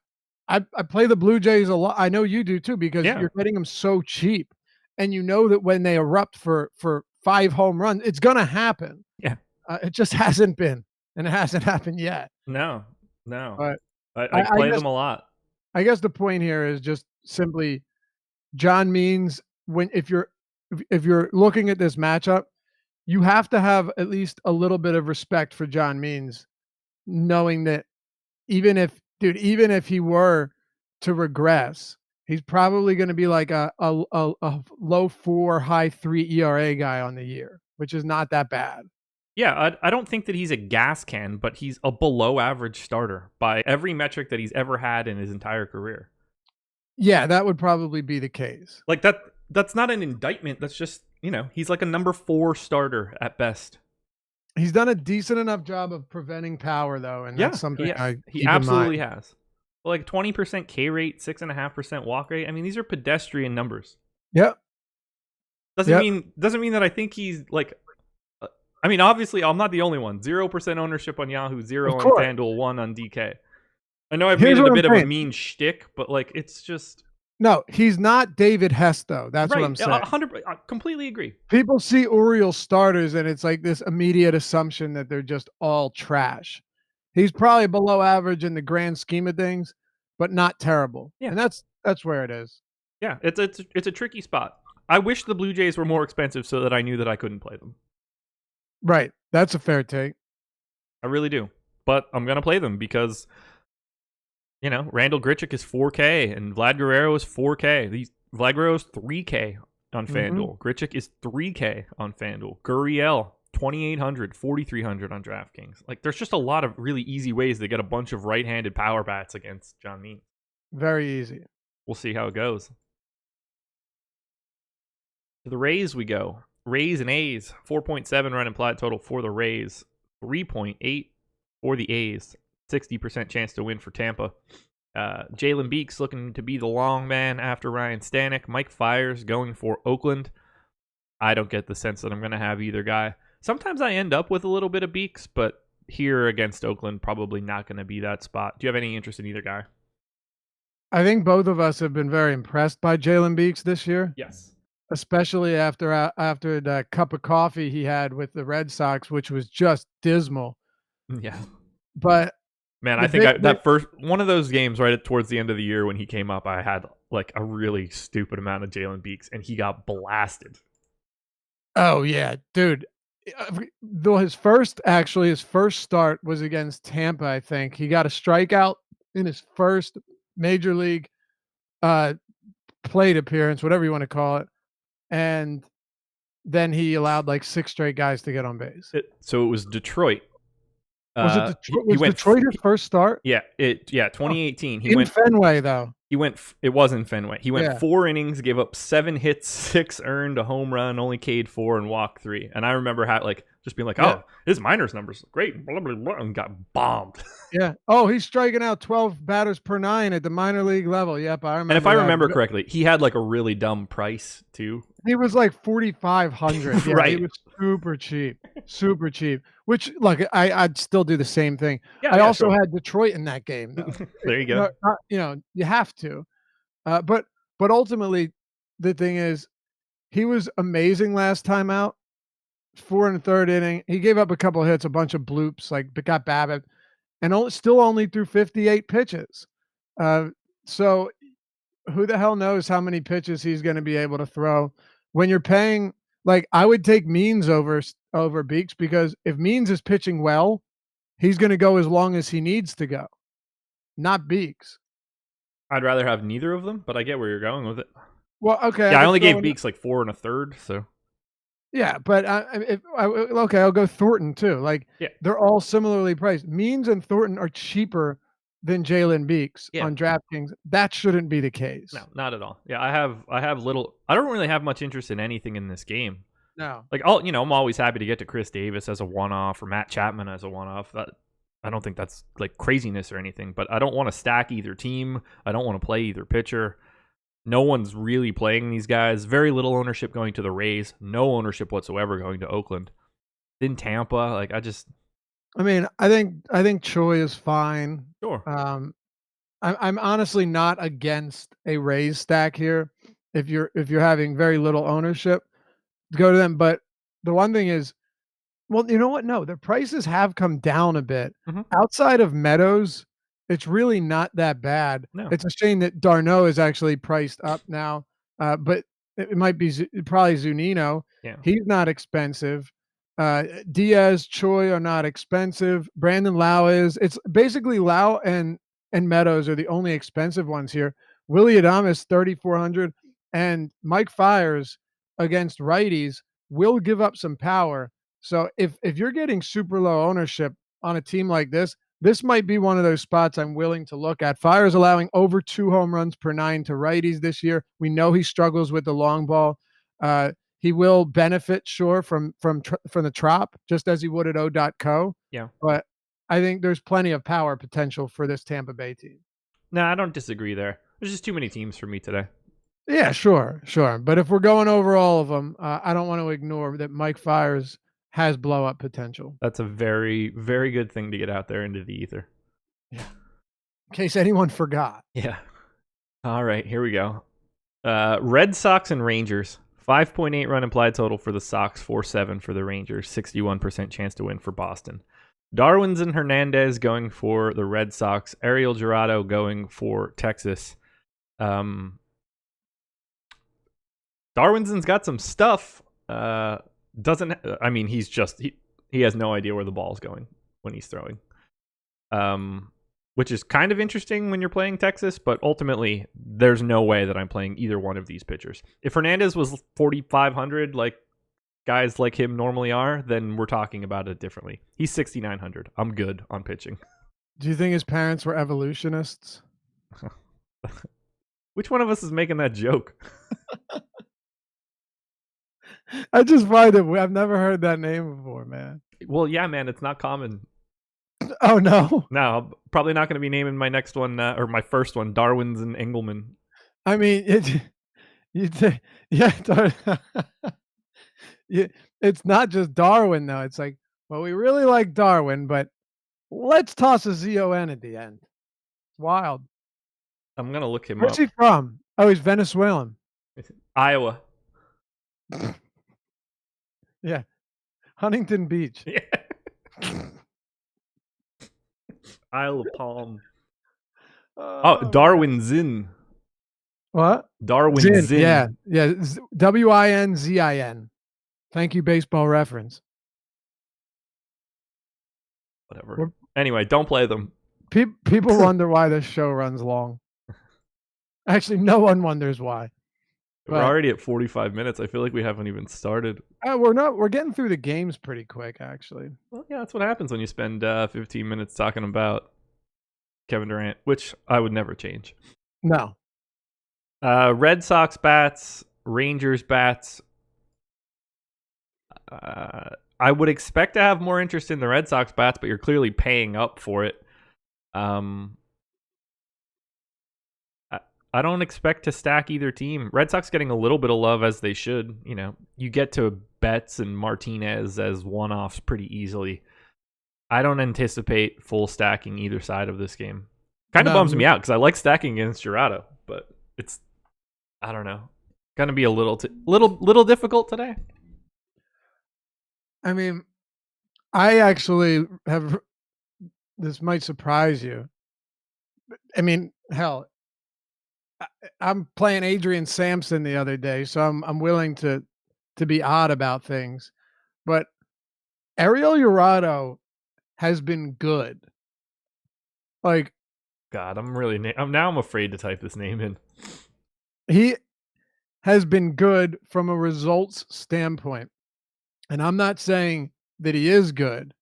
play the Blue Jays a lot. I know you do too, because Yeah. you're getting them so cheap, and you know that when they erupt for 5 home runs, it's gonna happen. Yeah. It just hasn't been, and it hasn't happened yet. No. But I I play guess them a lot. the point here is just simply John Means when if you're looking at this matchup, you have to have at least a little bit of respect for John Means, knowing that even if he were to regress, he's probably going to be like a low 4, high 3 ERA guy on the year, which is not that bad. Yeah, I don't think that he's a gas can, but he's a below average starter by every metric that he's ever had in his entire career. Yeah, that would probably be the case. Like that's not an indictment. That's just, he's like a number 4 starter at best. He's done a decent enough job of preventing power, though, and that's something I he keep absolutely in mind. has. Like 20% K rate, 6.5% walk rate. I mean, these are pedestrian numbers. Yep. Doesn't mean that I think he's like. I mean, obviously, I'm not the only one. 0% ownership on Yahoo, 0 on FanDuel, 1 on DK. I know I've made it a bit of a mean shtick, but like it's just. No, he's not David Hess, though. That's what I'm saying. 100%. I completely agree. People see Orioles starters, and it's like this immediate assumption that they're just all trash. He's probably below average in the grand scheme of things, but not terrible. Yeah. And that's where it is. Yeah, it's a tricky spot. I wish the Blue Jays were more expensive so that I knew that I couldn't play them. Right. That's a fair take. I really do. But I'm going to play them because, Randall Grichuk is 4K and Vlad Guerrero is 4K. Vlad Guerrero is 3K on FanDuel. Grichuk is 3K on FanDuel. Gurriel, 2,800, 4,300 on DraftKings. Like, there's just a lot of really easy ways to get a bunch of right-handed power bats against John Means. Very easy. We'll see how it goes. To the Rays we go. Rays and A's. 4.7 run implied total for the Rays. 3.8 for the A's. 60% chance to win for Tampa. Jalen Beeks looking to be the long man after Ryan Stanek. Mike Fiers going for Oakland. I don't get the sense that I'm going to have either guy. Sometimes I end up with a little bit of Beeks, but here against Oakland, probably not going to be that spot. Do you have any interest in either guy? I think both of us have been very impressed by Jalen Beeks this year. Yes. Especially after the cup of coffee he had with the Red Sox, which was just dismal. Yeah. But man, I think that first one of those games right towards the end of the year when he came up, I had like a really stupid amount of Jalen Beeks, and he got blasted. Oh yeah, dude. Though his first start was against Tampa, I think. He got a strikeout in his first major league plate appearance, whatever you want to call it. And then he allowed like 6 straight guys to get on base. So it was Detroit. Was Detroit his first start? Yeah, 2018. He in went Fenway though. It was in Fenway. He went 4 innings, gave up 7 hits, 6 earned, a home run, only K'd 4 and walked 3. And I remember just being like, oh, his minors numbers great, blah, blah, blah, and got bombed. Yeah. Oh, he's striking out 12 batters per 9 at the minor league level. Yep, I remember. And if I remember correctly, he had like a really dumb price too. He was like 4,500. Yeah, right. He was super cheap. Super cheap. Which, look, I'd still do the same thing. Yeah, I also had Detroit in that game, though. There you go. You have to. But ultimately, the thing is, he was amazing last time out. 4 and a third inning. He gave up a couple of hits, a bunch of bloops, like got Babbitt, and still only threw 58 pitches. So who the hell knows how many pitches he's going to be able to throw when you're paying. Like, I would take Means over Beeks, because if Means is pitching well, he's going to go as long as he needs to go, not Beeks. I'd rather have neither of them, but I get where you're going with it. Well, okay. Yeah, I only gave Beeks like 4 1/3, so. Yeah, but I'll go Thornton too. Like, they're all similarly priced. Means and Thornton are cheaper than Jalen Beeks on DraftKings. That shouldn't be the case. No, not at all. Yeah, I have little. I don't really have much interest in anything in this game. No. Like, I'm always happy to get to Chris Davis as a one-off or Matt Chapman as a one-off. I don't think that's like craziness or anything, but I don't want to stack either team. I don't want to play either pitcher. No one's really playing these guys. Very little ownership going to the Rays. No ownership whatsoever going to Oakland. In Tampa, like I think Choi is fine. Sure. I'm honestly not against a Rays stack here. If you're having very little ownership, go to them. But the one thing is, well, you know what? No, their prices have come down a bit. Mm-hmm. Outside of Meadows, it's really not that bad. No. It's a shame that d'Arnaud is actually priced up now, but it might be probably Zunino. Yeah. He's not expensive. Diaz, Choi are not expensive. Brandon Lau is. It's basically Lau and Meadows are the only expensive ones here. Willie Adames, 3,400, and Mike Fiers against righties will give up some power. So if you're getting super low ownership on a team like this might be one of those spots I'm willing to look at. Fiers allowing over 2 home runs per 9 to righties this year. We know he struggles with the long ball. He will benefit, sure, from the Trop, just as he would at O.co. Yeah. But I think there's plenty of power potential for this Tampa Bay team. No, I don't disagree there. There's just too many teams for me today. Yeah, sure. But if we're going over all of them, I don't want to ignore that Mike Fiers has blow-up potential. That's a very, very good thing to get out there into the ether. Yeah. In case anyone forgot. Yeah. All right, here we go. Red Sox and Rangers. 5.8 run implied total for the Sox, 4.7 for the Rangers, 61% chance to win for Boston. Darwin's and Hernandez going for the Red Sox. Ariel Jurado going for Texas. Darwinson's got some stuff. He has no idea where the ball is going when he's throwing. Which is kind of interesting when you're playing Texas, but ultimately there's no way that I'm playing either one of these pitchers. If Hernandez was 4,500 like guys like him normally are, then we're talking about it differently. He's 6,900. I'm good on pitching. Do you think his parents were evolutionists? Which one of us is making that joke? I just find it. I've never heard that name before, man. Well, yeah, man, it's not common. Oh no. No, I'm probably not going to be naming my next one or my first one Darwin's and Engelman. I mean, it's not just Darwin though. It's like, well, we really like Darwin, but let's toss a ZON at the end. It's wild. I'm going to look him Where's up. he from? Oh, he's Venezuelan. Iowa. Yeah. Huntington Beach. Yeah. Isle of Palm. Oh, Darwin Zinn. What? Darwin Zinn. Yeah. Yeah. WINZIN. Thank you, Baseball Reference. Whatever. Anyway, don't play them. People wonder why this show runs long. Actually, no one wonders why. We're already at 45 minutes. I feel like we haven't even started. We're not. We're getting through the games pretty quick, actually. Well, yeah, that's what happens when you spend 15 minutes talking about Kevin Durant, which I would never change. No. Red Sox bats, Rangers bats. I would expect to have more interest in the Red Sox bats, but you're clearly paying up for it. I don't expect to stack either team. Red Sox getting a little bit of love as they should. You know, you get to Betts and Martinez as one-offs pretty easily. I don't anticipate full stacking either side of this game. Kind of bums me out because I like stacking against Jurado, but it's, I don't know, gonna be a little difficult today. I mean, I actually have. This might surprise you. I mean, hell, I'm playing Adrian Sampson the other day, so I'm willing to be odd about things. But Ariel Jurado has been good. Like, God, I'm afraid to type this name in. He has been good from a results standpoint. And I'm not saying that he is good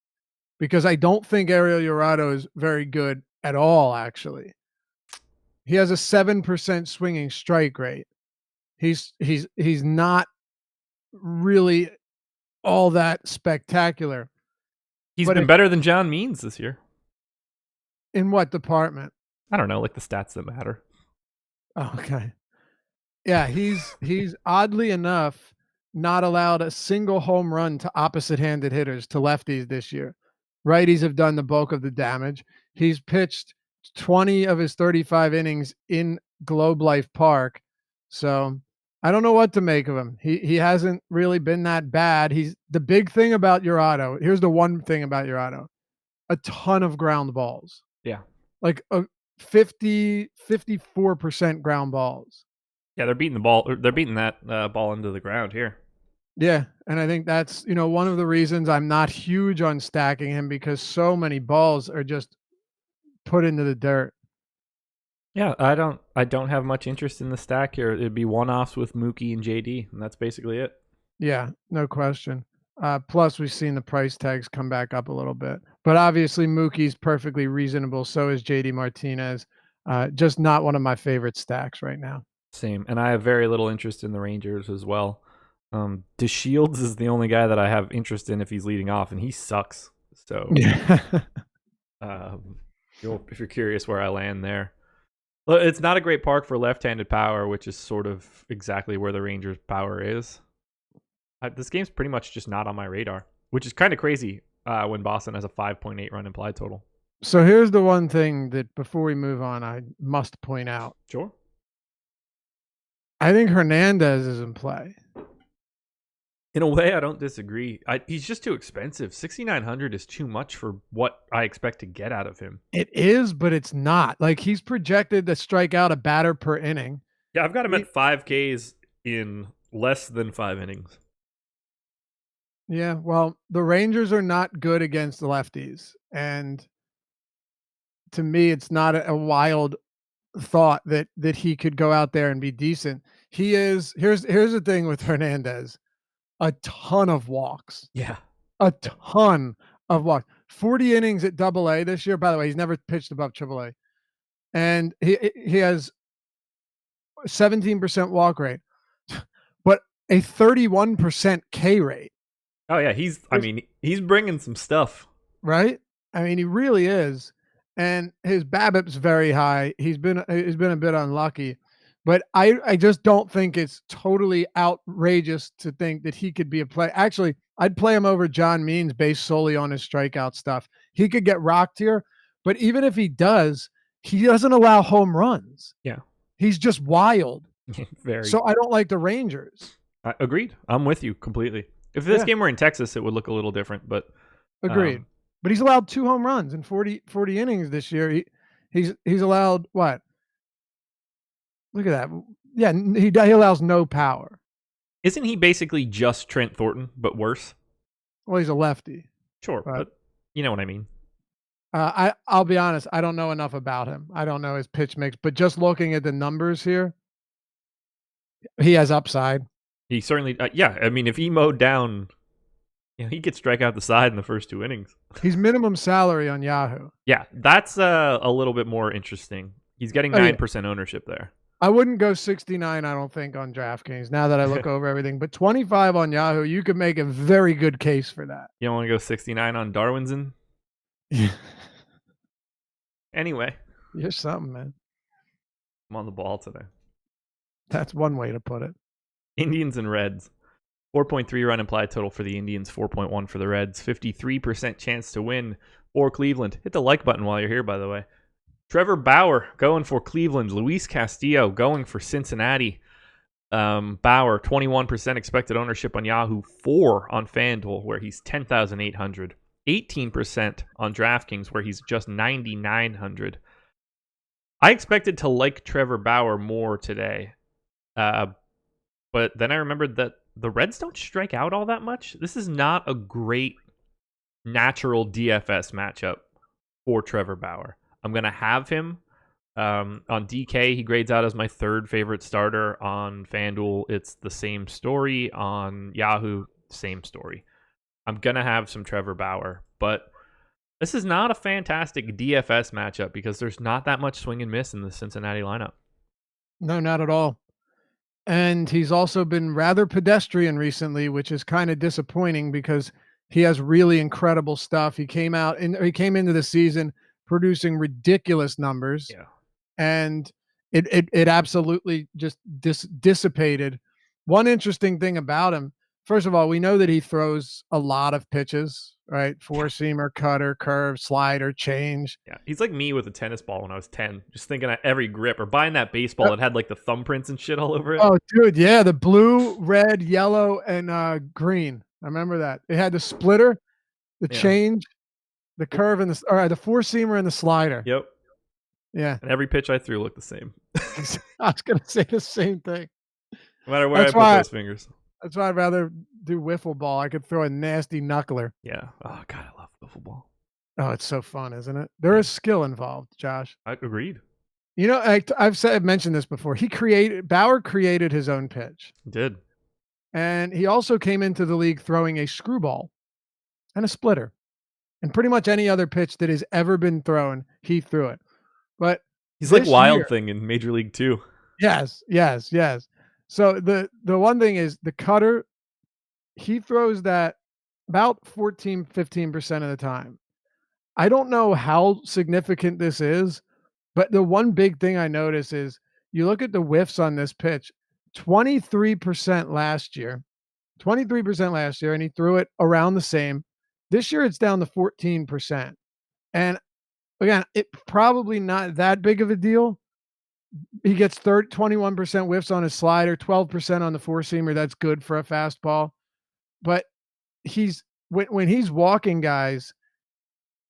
because I don't think Ariel Jurado is very good at all, actually. He has a 7% swinging strike rate. He's not really all that spectacular. He's been better than John Means this year. In what department? I don't know, like the stats that matter. Okay. Yeah, he's oddly enough not allowed a single home run to opposite-handed hitters, to lefties this year. Righties have done the bulk of the damage. He's pitched 20 of his 35 innings in Globe Life Park. So I don't know what to make of him. He hasn't really been that bad. He's the big thing about Jurado. Here's the one thing about Jurado. A ton of ground balls. Yeah. Like a 54% ground balls. Yeah, they're beating the ball. They're beating that ball into the ground here. Yeah, and I think that's, one of the reasons I'm not huge on stacking him, because so many balls are just put into the dirt. Yeah, I don't have much interest in the stack here. It'd be one-offs with Mookie and JD, and that's basically it. Yeah, no question. Plus, we've seen the price tags come back up a little bit. But obviously, Mookie's perfectly reasonable. So is JD Martinez. Just not one of my favorite stacks right now. Same. And I have very little interest in the Rangers as well. DeShields is the only guy that I have interest in if he's leading off, and he sucks. So, if you're curious where I land there. Well, it's not a great park for left-handed power, which is sort of exactly where the Rangers' power is. This game's pretty much just not on my radar, which is kind of crazy when Boston has a 5.8 run implied total. So here's the one thing that before we move on, I must point out. Sure. I think Hernandez is in play. In a way, I don't disagree. He's just too expensive. 6,900 is too much for what I expect to get out of him. It is, but it's not. Like, he's projected to strike out a batter per inning. Yeah, I've got him at 5Ks in less than 5 innings. Yeah, well, the Rangers are not good against the lefties. And to me, it's not a wild thought that he could go out there and be decent. He is. Here's the thing with Hernandez. A ton of walks. Yeah. A ton of walks. 40 innings at AA this year. By the way, he's never pitched above AAA. And he has 17% walk rate, but a 31% K rate. Oh yeah, he's bringing some stuff. Right? I mean, he really is. And his BABIP's very high. He's been a bit unlucky, but I just don't think it's totally outrageous to think that he could be a play. Actually, I'd play him over John Means based solely on his strikeout stuff. He could get rocked here, but even if he doesn't allow home runs. Yeah. He's just wild. Very. So I don't like the Rangers. Agreed. I'm with you completely. If this game were in Texas, it would look a little different, but agreed. But he's allowed 2 home runs in 40 innings this year. He's allowed what? Look at that. Yeah, he allows no power. Isn't he basically just Trent Thornton, but worse? Well, he's a lefty. Sure, but you know what I mean. I'll be honest. I don't know enough about him. I don't know his pitch mix, but just looking at the numbers here, he has upside. He certainly, yeah. I mean, if he mowed down, he could strike out the side in the first 2 innings. He's minimum salary on Yahoo. Yeah, that's a little bit more interesting. He's getting 9% ownership there. I wouldn't go 69, I don't think, on DraftKings now that I look over everything. But 25 on Yahoo, you could make a very good case for that. You don't want to go 69 on Darwinson? Yeah. Anyway. You're something, man. I'm on the ball today. That's one way to put it. Indians and Reds. 4.3 run implied total for the Indians, 4.1 for the Reds. 53% chance to win for Cleveland. Hit the like button while you're here, by the way. Trevor Bauer going for Cleveland. Luis Castillo going for Cincinnati. Bauer, 21% expected ownership on Yahoo, 4 on FanDuel, where he's 10,800. 18% on DraftKings, where he's just 9,900. I expected to like Trevor Bauer more today, but then I remembered that the Reds don't strike out all that much. This is not a great natural DFS matchup for Trevor Bauer. I'm going to have him on DK. He grades out as my 3rd favorite starter. On FanDuel, it's the same story. On Yahoo, same story. I'm going to have some Trevor Bauer, but this is not a fantastic DFS matchup because there's not that much swing and miss in the Cincinnati lineup. No, not at all. And he's also been rather pedestrian recently, which is kind of disappointing because he has really incredible stuff. He came into the season producing ridiculous numbers. Yeah. And it absolutely just dissipated. One interesting thing about him, first of all, we know that he throws a lot of pitches, right? 4-seamer, cutter, curve, slider, change. Yeah, he's like me with a tennis ball when I was 10, just thinking at every grip, or buying that baseball that had like the thumbprints and shit all over it. Oh, dude, yeah, the blue, red, yellow, and green. I remember that. It had the splitter, the change, the curve, and the 4-seamer and the slider. Yep. Yeah. And every pitch I threw looked the same. I was going to say the same thing. No matter where I put those fingers. That's why I'd rather do wiffle ball. I could throw a nasty knuckler. Yeah. Oh, God, I love wiffle ball. Oh, it's so fun, isn't it? There is skill involved, Josh. I agreed. You know, I've mentioned this before. Bauer created his own pitch. He did. And he also came into the league throwing a screwball and a splitter. And pretty much any other pitch that has ever been thrown, he threw it. But he's like Wild Thing in Major League 2. Yes. So the one thing is the cutter, he throws that about 14, 15% of the time. I don't know how significant this is, but the one big thing I notice is you look at the whiffs on this pitch, 23% last year, and he threw it around the same. This year it's down to 14%. And again, it's probably not that big of a deal. He gets 21% whiffs on his slider, 12% on the 4-seamer. That's good for a fastball. But when he's walking guys,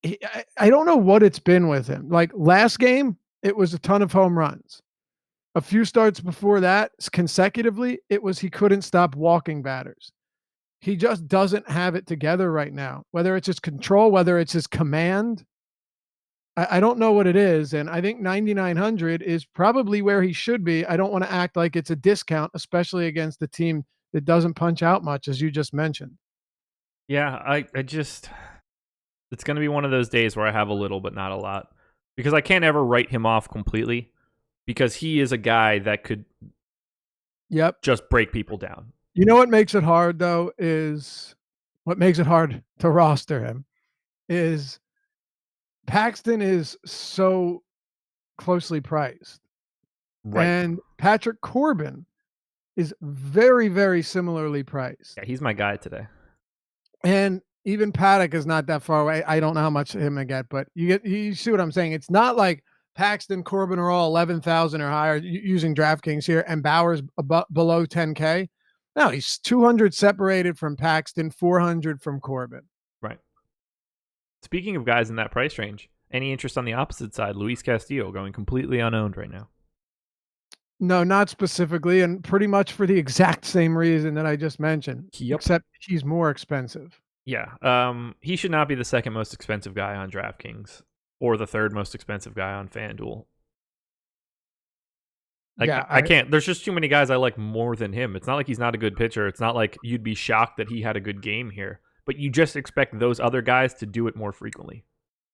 I don't know what it's been with him. Like last game, it was a ton of home runs. A few starts before that, consecutively, it was he couldn't stop walking batters. He just doesn't have it together right now. Whether it's his control, whether it's his command, I don't know what it is, and I think 9,900 is probably where he should be. I don't want to act like it's a discount, especially against the team that doesn't punch out much, as you just mentioned. Yeah, it's going to be one of those days where I have a little but not a lot, because I can't ever write him off completely, because he is a guy that could just break people down. You know what makes it hard, though, is what makes it hard to roster him is Paxton is so closely priced. Right. And Patrick Corbin is very, very similarly priced. Yeah, he's my guy today. And even Paddock is not that far away. I don't know how much him to get, but you see what I'm saying. It's not like Paxton, Corbin are all 11,000 or higher using DraftKings here, and Bauer's below 10K. No, he's 200 separated from Paxton, 400 from Corbin. Right. Speaking of guys in that price range, any interest on the opposite side? Luis Castillo going completely unowned right now. No, not specifically, and pretty much for the exact same reason that I just mentioned. Yep. Except he's more expensive. Yeah. He should not be the second most expensive guy on DraftKings or the third most expensive guy on FanDuel. I can't. There's just too many guys I like more than him. It's not like he's not a good pitcher. It's not like you'd be shocked that he had a good game here. But you just expect those other guys to do it more frequently.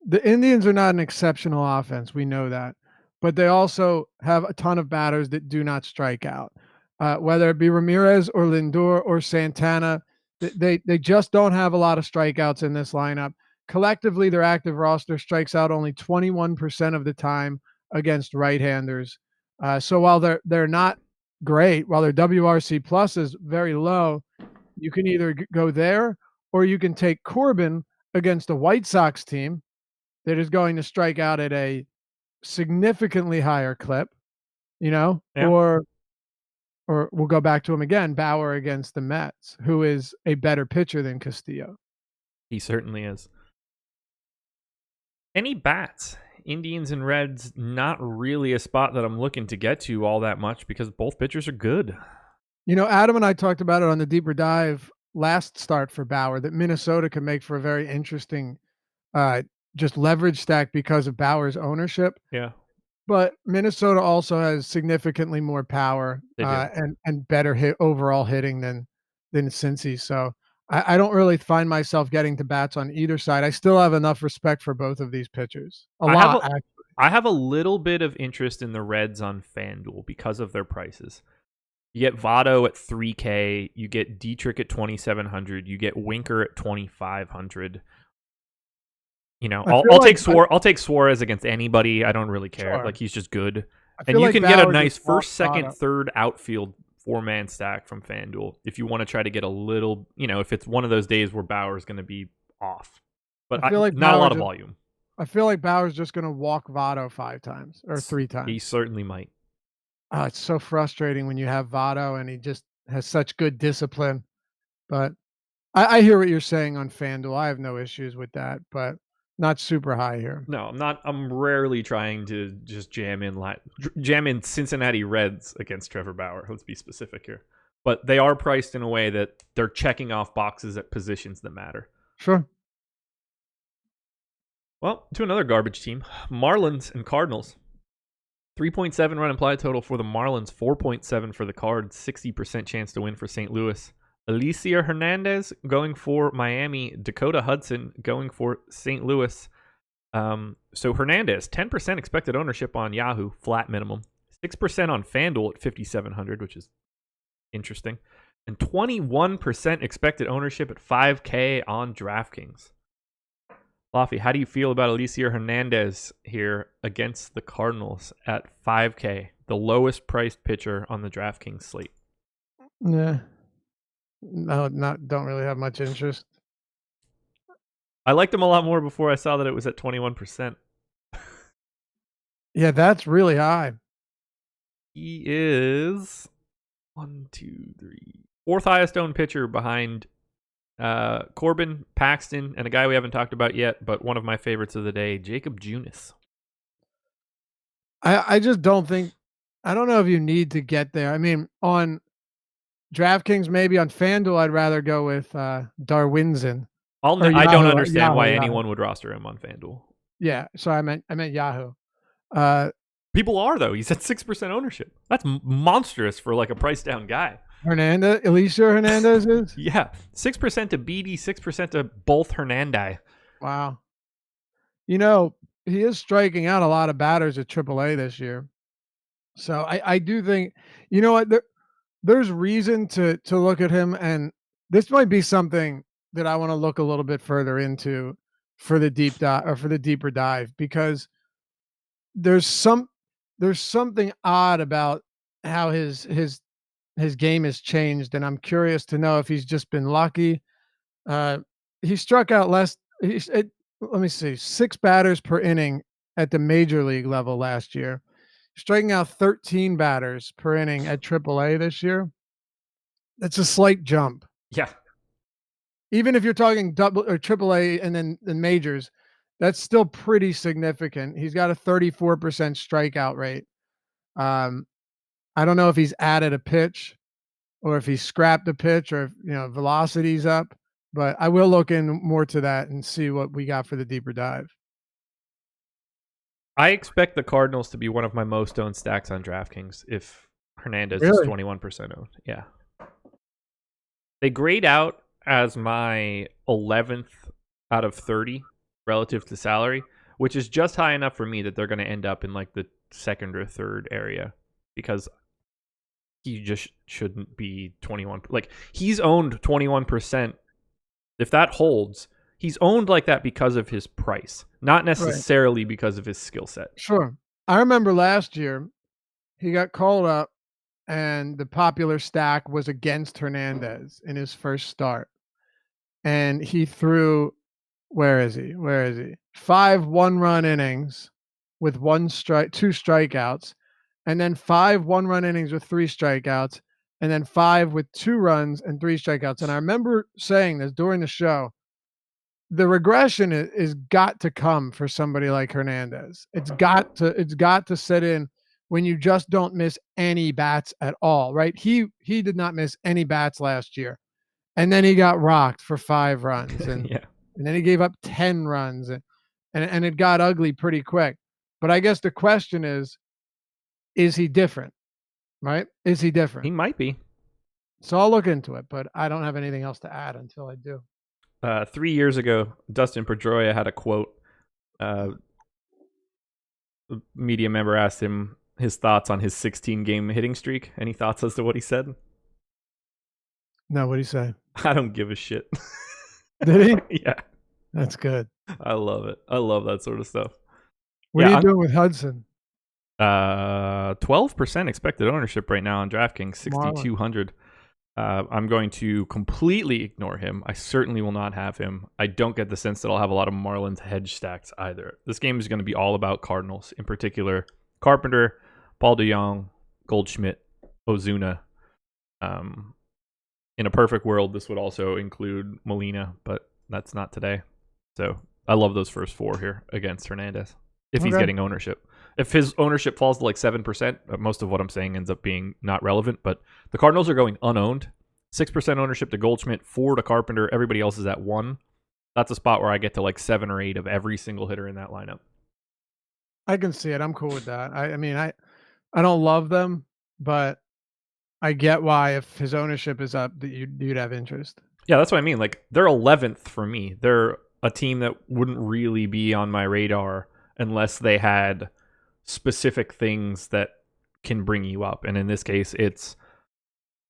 The Indians are not an exceptional offense. We know that. But they also have a ton of batters that do not strike out. Whether it be Ramirez or Lindor or Santana, they just don't have a lot of strikeouts in this lineup. Collectively, their active roster strikes out only 21% of the time against right-handers. So while they're not great, while their WRC plus is very low, you can either go there or you can take Corbin against a White Sox team that is going to strike out at a significantly higher clip, Yeah. or we'll go back to him again, Bauer against the Mets, who is a better pitcher than Castillo. He certainly is. Any bats? Indians and Reds, not really a spot that I'm looking to get to all that much because both pitchers are good. Adam and I talked about it on the deeper dive last start for Bauer, that Minnesota can make for a very interesting just leverage stack because of Bauer's ownership. Yeah. But Minnesota also has significantly more power and better overall hitting than Cincy. So I don't really find myself getting to bats on either side. I still have enough respect for both of these pitchers. Actually. I have a little bit of interest in the Reds on FanDuel because of their prices. You get Votto at $3K, you get Dietrich at $2,700, you get Winker at $2,500. I'll take Suarez against anybody. I don't really care. Sure. Like, he's just good. And you can get a nice first, second, third outfield 4-man stack from FanDuel if you want to try to get a little, if it's one of those days where Bauer's going to be off. But not a lot of volume. I feel like Bauer's just going to walk Votto 5 times or 3 times. He certainly might. It's so frustrating when you have Votto and he just has such good discipline. But I hear what you're saying on FanDuel. I have no issues with that, but not super high here. No, I'm not. I'm rarely trying to just jam in Cincinnati Reds against Trevor Bauer. Let's be specific here. But they are priced in a way that they're checking off boxes at positions that matter. Sure. Well, to another garbage team, Marlins and Cardinals. 3.7 run implied total for the Marlins, 4.7 for the Cards, 60% chance to win for St. Louis. Alicia Hernandez going for Miami, Dakota Hudson going for St. Louis. So Hernandez, 10% expected ownership on Yahoo, flat minimum. 6% on FanDuel at 5,700, which is interesting. And 21% expected ownership at 5K on DraftKings. Laffy, how do you feel about Alicia Hernandez here against the Cardinals at 5K, the lowest priced pitcher on the DraftKings slate? Yeah. No, don't really have much interest. I liked him a lot more before I saw that it was at 21%. Yeah, that's really high. He is 4th highest owned pitcher behind Corbin, Paxton, and a guy we haven't talked about yet, but one of my favorites of the day, Jacob Junis. I just don't think. I don't know if you need to get there. I mean, on DraftKings, maybe. On FanDuel, I'd rather go with Darwinzon. I don't understand why anyone would roster him on FanDuel. Yeah, so I meant Yahoo. People are, though. He's at 6% ownership. That's monstrous for like a price down guy. Alicia Hernandez is? Yeah, 6% to BD, 6% to both Hernandez. Wow. He is striking out a lot of batters at AAA this year. So I do think, you know what, there's reason to look at him, and this might be something that I want to look a little bit further into for the deep dive or for the deeper dive, because there's some there's something odd about how his game has changed, and I'm curious to know if he's just been lucky. Uh, he struck out less. Let me see, 6 batters per inning at the major league level last year, striking out 13 batters per inning at AAA this year. That's a slight jump. Yeah. Even if you're talking double or AAA and then the majors, that's still pretty significant. He's got a 34% strikeout rate. Um, I don't know if he's added a pitch or if he scrapped a pitch or if, velocity's up, but I will look in more to that and see what we got for the deeper dive. I expect the Cardinals to be one of my most owned stacks on DraftKings if Hernandez is Really? 21% owned. Yeah. They grade out as my 11th out of 30 relative to salary, which is just high enough for me that they're going to end up in like the second or third area, because he just shouldn't be 21. Like, he's owned 21%. If that holds, he's owned like that because of his price, not necessarily because of his skill set. Sure. I remember last year he got called up and the popular stack was against Hernandez in his first start. And he threw, where is he? 5 one-run innings with 2 strikeouts, and then 5 one-run innings with 3 strikeouts, and then 5 with 2 runs and 3 strikeouts. And I remember saying this during the show, the regression is got to come for somebody like Hernandez. It's got to set in when you just don't miss any bats at all, right? He did not miss any bats last year. And then he got rocked for 5 runs, and Yeah. and then he gave up 10 runs, and it got ugly pretty quick. But I guess the question is he different, right? Is he He different? might be. So I'll look into it, but I don't have anything else to add until I do. 3 years ago, Dustin Pedroia had a quote. A media member asked him his thoughts on his 16-game hitting streak. Any thoughts as to what he said? No, what'd he say? I don't give a shit. Did he? Yeah. That's good. I love it. I love that sort of stuff. What are you doing with Hudson? 12% expected ownership right now on DraftKings, 6,200. I'm going to completely ignore him. I certainly will not have him. I don't get the sense that I'll have a lot of Marlins hedge stacks either. This game is going to be all about Cardinals, in particular Carpenter, Paul DeJong, Goldschmidt, Ozuna. In a perfect world, this would also include Molina, but that's not today. So I love those first 4 here against Hernandez if he's getting ownership. If his ownership falls to like 7%, most of what I'm saying ends up being not relevant, but the Cardinals are going unowned. 6% ownership to Goldschmidt, 4 to Carpenter. Everybody else is at 1. That's a spot where I get to like 7 or 8 of every single hitter in that lineup. I can see it. I'm cool with that. I mean, I don't love them, but I get why if his ownership is up that you'd have interest. Yeah, that's what I mean. Like, they're 11th for me. They're a team that wouldn't really be on my radar unless they had specific things that can bring you up. And in this case,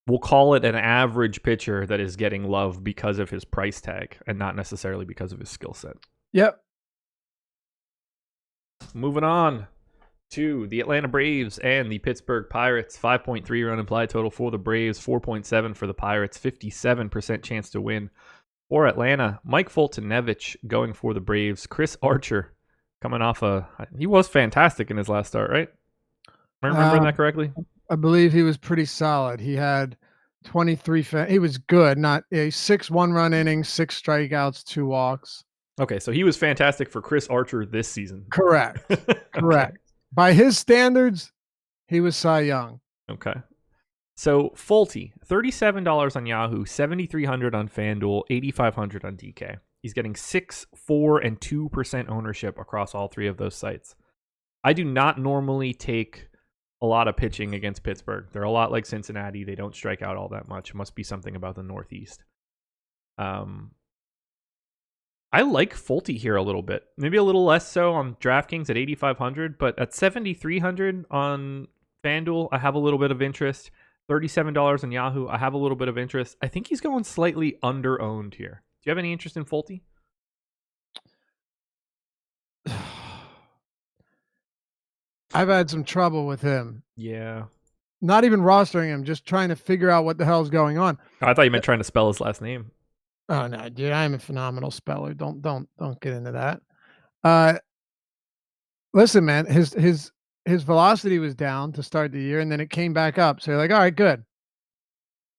we'll call it an average pitcher that is getting love because of his price tag and not necessarily because of his skill set. Yep. Moving on to the Atlanta Braves and the Pittsburgh Pirates. 5.3 run implied total for the Braves, 4.7 for the Pirates, 57% chance to win for Atlanta. Mike Foltynewicz going for the Braves. Chris Archer coming off he was fantastic in his last start, right? Am I remembering that correctly? I believe he was pretty solid. He had 23. He was good. Not 6 one-run innings, 6 strikeouts, 2 walks. Okay, so he was fantastic for Chris Archer this season. Correct. Correct. By his standards, he was Cy Young. Okay. So Folty, $37 on Yahoo, $7,300 on FanDuel, $8,500 on DK. He's getting 6, 4, and 2% ownership across all 3 of those sites. I do not normally take a lot of pitching against Pittsburgh. They're a lot like Cincinnati. They don't strike out all that much. It must be something about the Northeast. I like Folty here a little bit. Maybe a little less so on DraftKings at 8,500, but at 7,300 on FanDuel, I have a little bit of interest. $37 on Yahoo, I have a little bit of interest. I think he's going slightly under-owned here. Do you have any interest in Fulte? I've had some trouble with him. Yeah. Not even rostering him, just trying to figure out what the hell's going on. I thought you meant trying to spell his last name. Oh no, dude, I'm a phenomenal speller. Don't get into that. Listen, man, his velocity was down to start the year, and then it came back up. So you're like, all right, good.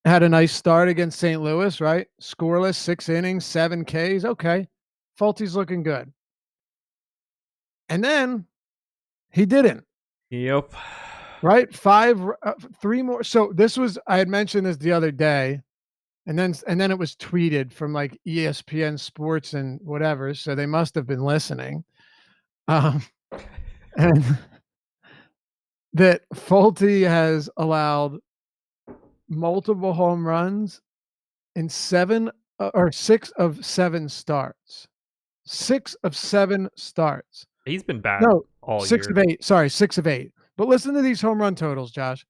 Had a nice start against St. Louis, right? Scoreless, 6 innings, 7 Ks. Okay. Fulte's looking good. And then he didn't. Yep. Right? 3 more. So this was, I had mentioned this the other day, and then it was tweeted from like ESPN Sports and whatever. So they must have been listening. And that Fulte has allowed multiple home runs in 6 of 7 starts. 6 of 7 starts. He's been bad all 6 year. of 8. Sorry, 6 of 8. But listen to these home run totals, Josh.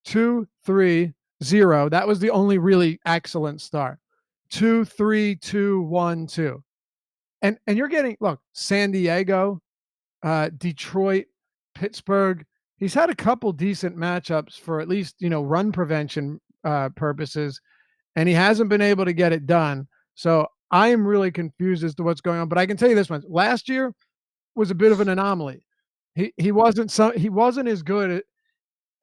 2, 3, 0. That was the only really excellent start. 2, 3, 2, 1, 2. And you're getting, look, San Diego, Detroit, Pittsburgh. He's had a couple decent matchups for at least, run prevention purposes, and he hasn't been able to get it done. So I am really confused as to what's going on. But I can tell you this one: last year was a bit of an anomaly. He wasn't as good.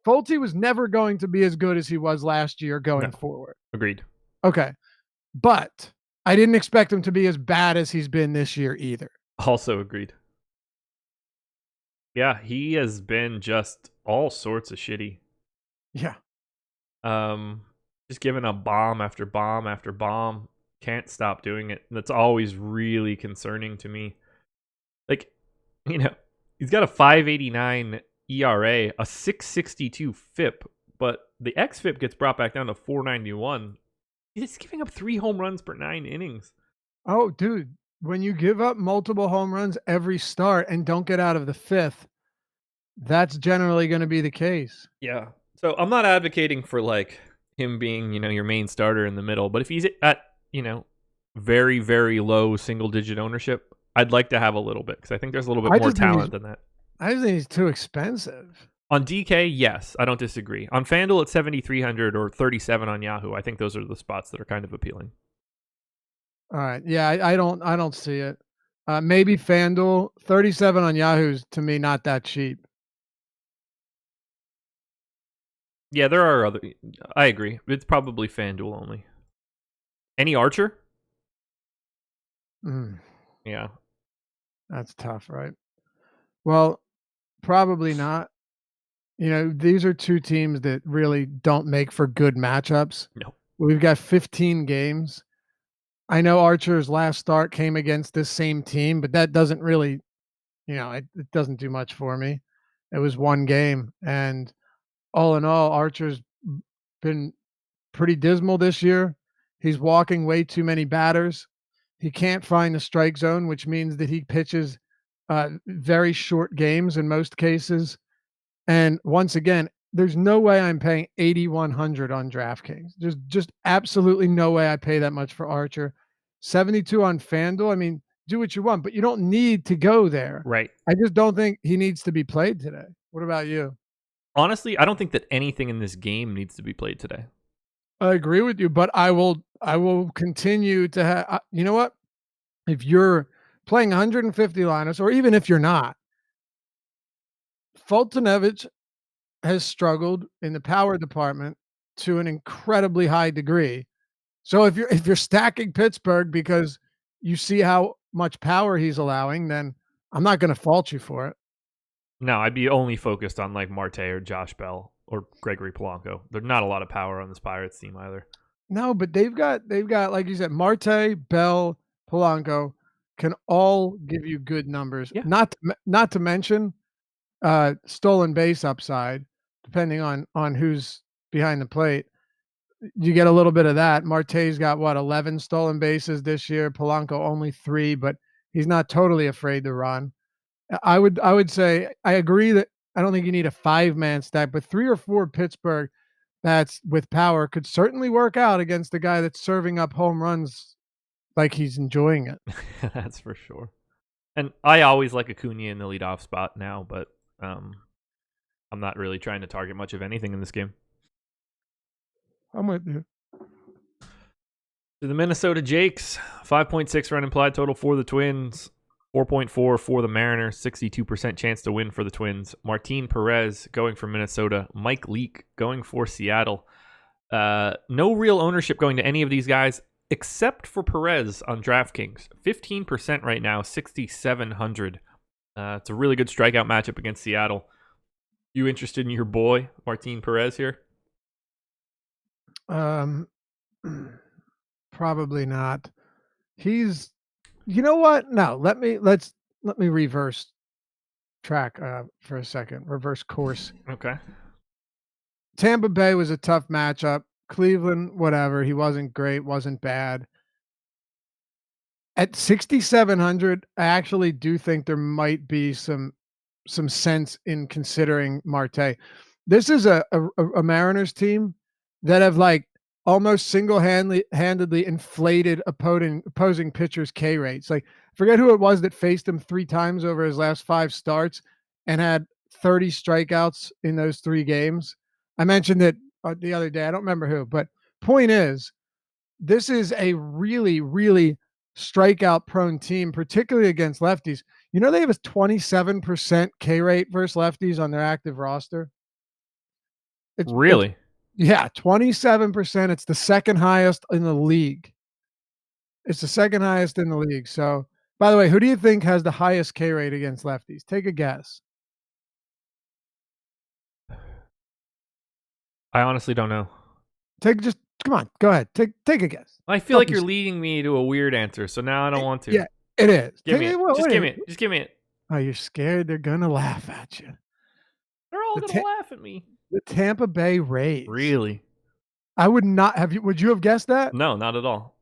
Fulte was never going to be as good as he was last year going forward. Agreed. Okay, but I didn't expect him to be as bad as he's been this year either. Also agreed. Yeah, he has been just all sorts of shitty. Yeah. Just giving up bomb after bomb after bomb. Can't stop doing it. That's always really concerning to me. Like, he's got a 5.89 ERA, a 6.62 FIP, but the xFIP gets brought back down to 4.91. He's giving up 3 home runs per 9 innings. Oh, dude. When you give up multiple home runs every start and don't get out of the 5th, that's generally going to be the case. Yeah. So I'm not advocating for like him being, your main starter in the middle, but if he's at, very, very low single digit ownership, I'd like to have a little bit because I think there's a little bit more talent than that. I just think he's too expensive. On DK, yes, I don't disagree. On FanDuel at 7,300 or 37 on Yahoo, I think those are the spots that are kind of appealing. All right. Yeah, I don't see it. Maybe FanDuel. 37 on Yahoo's to me not that cheap. Yeah, there are other. I agree. It's probably FanDuel only. Any Archer? Yeah. That's tough, right? Well, probably not. These are 2 teams that really don't make for good matchups. No. We've got 15 games. I know Archer's last start came against this same team, but that doesn't really, it doesn't do much for me. It was 1 game, and all in all, Archer's been pretty dismal this year. He's walking way too many batters. He can't find the strike zone, which means that he pitches very short games in most cases. And once again, there's no way I'm paying $8,100 on DraftKings. There's just absolutely no way I pay that much for Archer. 72 on FanDuel. I mean, do what you want, but you don't need to go there. Right. I just don't think he needs to be played today. What about you? Honestly, I don't think that anything in this game needs to be played today. I agree with you, but I will continue to have, you know what? If you're playing 150 lineups, or even if you're not, Fultonevich has struggled in the power department to an incredibly high degree. So if you're stacking Pittsburgh because you see how much power he's allowing, then I'm not going to fault you for it. No, I'd be only focused on like Marte or Josh Bell or Gregory Polanco. There's not a lot of power on this Pirates team either. No, but they've got like you said, Marte, Bell, Polanco can all give you good numbers. Yeah. Not to mention stolen base upside, depending on who's behind the plate. You get a little bit of that. Marte's got 11 stolen bases this year. Polanco only 3, but he's not totally afraid to run. I would say I agree that I don't think you need a 5-man stack, but 3 or 4 Pittsburgh bats with power could certainly work out against the guy that's serving up home runs like he's enjoying it. That's for sure. And I always like Acuna in the leadoff spot now, but I'm not really trying to target much of anything in this game. I'm with you. To the Minnesota Jakes, 5.6 run implied total for the Twins, 4.4 for the Mariners, 62% chance to win for the Twins. Martin Perez going for Minnesota, Mike Leake going for Seattle. No real ownership going to any of these guys except for Perez on DraftKings. 15% right now, 6,700. It's a really good strikeout matchup against Seattle. You interested in your boy, Martin Perez, here? Probably not. He's, you know what? No, let me reverse track for a second. Reverse course. Okay. Tampa Bay was a tough matchup. Cleveland, whatever. He wasn't great, wasn't bad. At 6,700, I actually do think there might be some sense in considering Marte. This is a Mariners team that have like almost single-handedly inflated opposing pitchers' K rates. Like, forget who it was that faced him 3 times over his last 5 starts and had 30 strikeouts in those 3 games. I mentioned it the other day. I don't remember who, but point is, this is a really, really strikeout-prone team, particularly against lefties. You know, they have a 27% K rate versus lefties on their active roster. Really? Yeah, 27%. It's the second highest in the league. It's the second highest in the league. So, by the way, who do you think has the highest K rate against lefties? Take a guess. I honestly don't know. Come on, go ahead. Take a guess. I feel like you're leading me to a weird answer, so now I don't want to. Yeah, it is. Give me it. Just give me it. Oh, you're scared they're gonna laugh at you. They're all gonna laugh at me. The Tampa Bay Rays. Really? I would not have you. Would you have guessed that? No, not at all.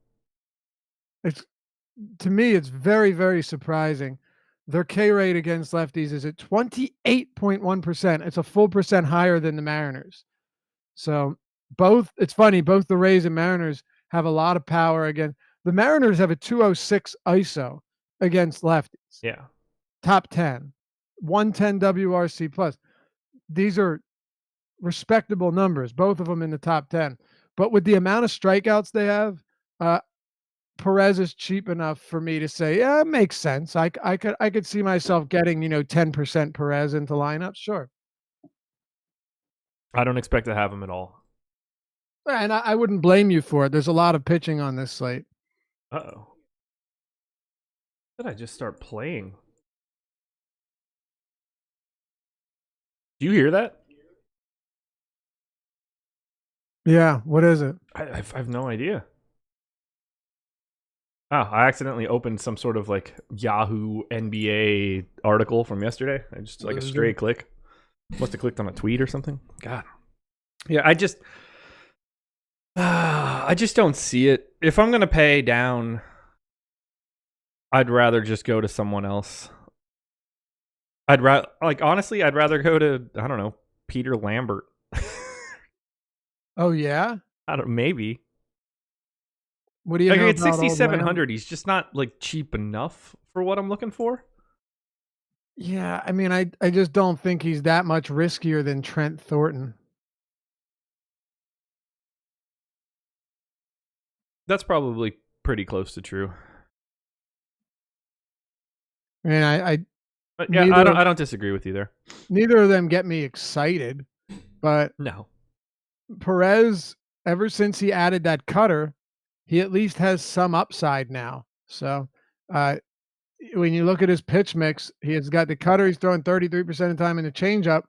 To me, it's very, very surprising. Their K rate against lefties is at 28.1%. It's a full percent higher than the Mariners. So it's funny, both the Rays and Mariners have a lot of power again. The Mariners have a 206 ISO against lefties. Yeah. Top 10. 110 WRC plus. These are respectable numbers, both of them in the top 10. But with the amount of strikeouts they have, Perez is cheap enough for me to say, yeah, it makes sense. I could see myself getting, 10% Perez into lineups. Sure. I don't expect to have him at all. And I wouldn't blame you for it. There's a lot of pitching on this slate. Uh-oh. Did I just start playing? Do you hear that? Yeah, what is it? I have no idea. Oh, I accidentally opened some sort of like Yahoo NBA article from yesterday. I just like a stray click. Must have clicked on a tweet or something. God. Yeah, I just don't see it. If I'm going to pay down, I'd rather just go to someone else. Honestly, I'd rather go to, I don't know, Peter Lambert. Oh, yeah? Maybe. What do you know at about 6,700, he's just not like cheap enough for what I'm looking for. Yeah, I mean, I just don't think he's that much riskier than Trent Thornton. That's probably pretty close to true. I mean, but yeah, I don't disagree with you there. Neither of them get me excited, but no. Perez, ever since he added that cutter, he at least has some upside now. So when you look at his pitch mix, he has got the cutter. He's throwing 33% of the time in the changeup.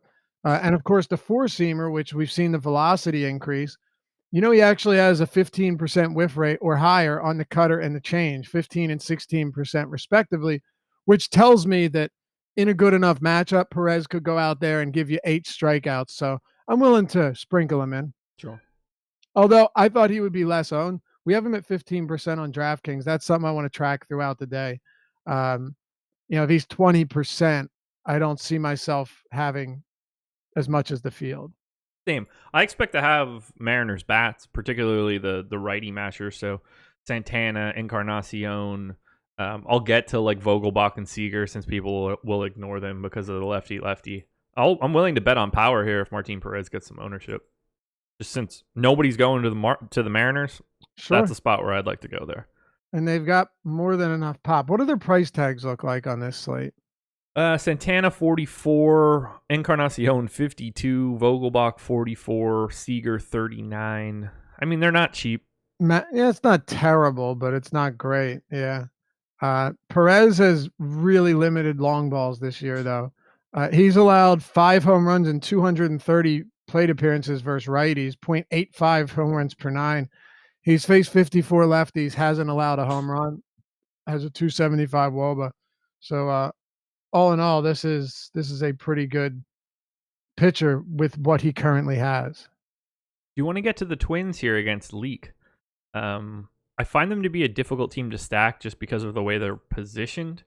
And, of course, the four-seamer, which we've seen the velocity increase. He actually has a 15% whiff rate or higher on the cutter and the change, 15 and 16% respectively, which tells me that in a good enough matchup, Perez could go out there and give you 8 strikeouts. So I'm willing to sprinkle him in. Sure. Although I thought he would be less owned. We have him at 15% on DraftKings. That's something I want to track throughout the day. If he's 20%, I don't see myself having as much as the field. Same. I expect to have Mariners bats, particularly the righty matcher. So Santana, Encarnacion. I'll get to like Vogelbach and Seager since people will ignore them because of the lefty. I'm willing to bet on power here if Martin Perez gets some ownership. Just since nobody's going to the Mariners, Sure. that's a spot where I'd like to go there. And they've got more than enough pop. What do their price tags look like on this slate? Santana 44, Encarnacion 52, Vogelbach 44, Seager 39. I mean, they're not cheap. Yeah, it's not terrible, but it's not great. Yeah. Perez has really limited long balls this year, though. He's allowed 5 home runs and 230 plate appearances versus righties, 0.85 home runs per 9. He's faced 54 lefties, hasn't allowed a home run, has a 275 WOBA. So all in all, this is a pretty good pitcher with what he currently has. Do you want to get to the Twins here against Leak? I find them to be a difficult team to stack just because of the way they're positioned,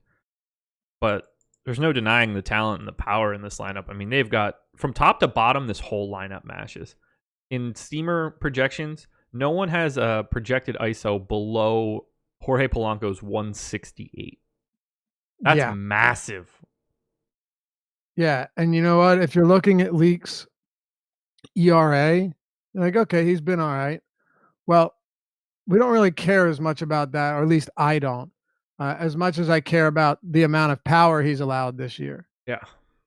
but there's no denying the talent and the power in this lineup. I mean, they've got from top to bottom, this whole lineup mashes. In Steamer projections, no one has a projected ISO below Jorge Polanco's 168. That's massive. Yeah, and you know what? If you're looking at Leak's ERA, you're like, okay, he's been all right. Well, we don't really care as much about that, or at least I don't, as much as I care about the amount of power he's allowed this year. Yeah.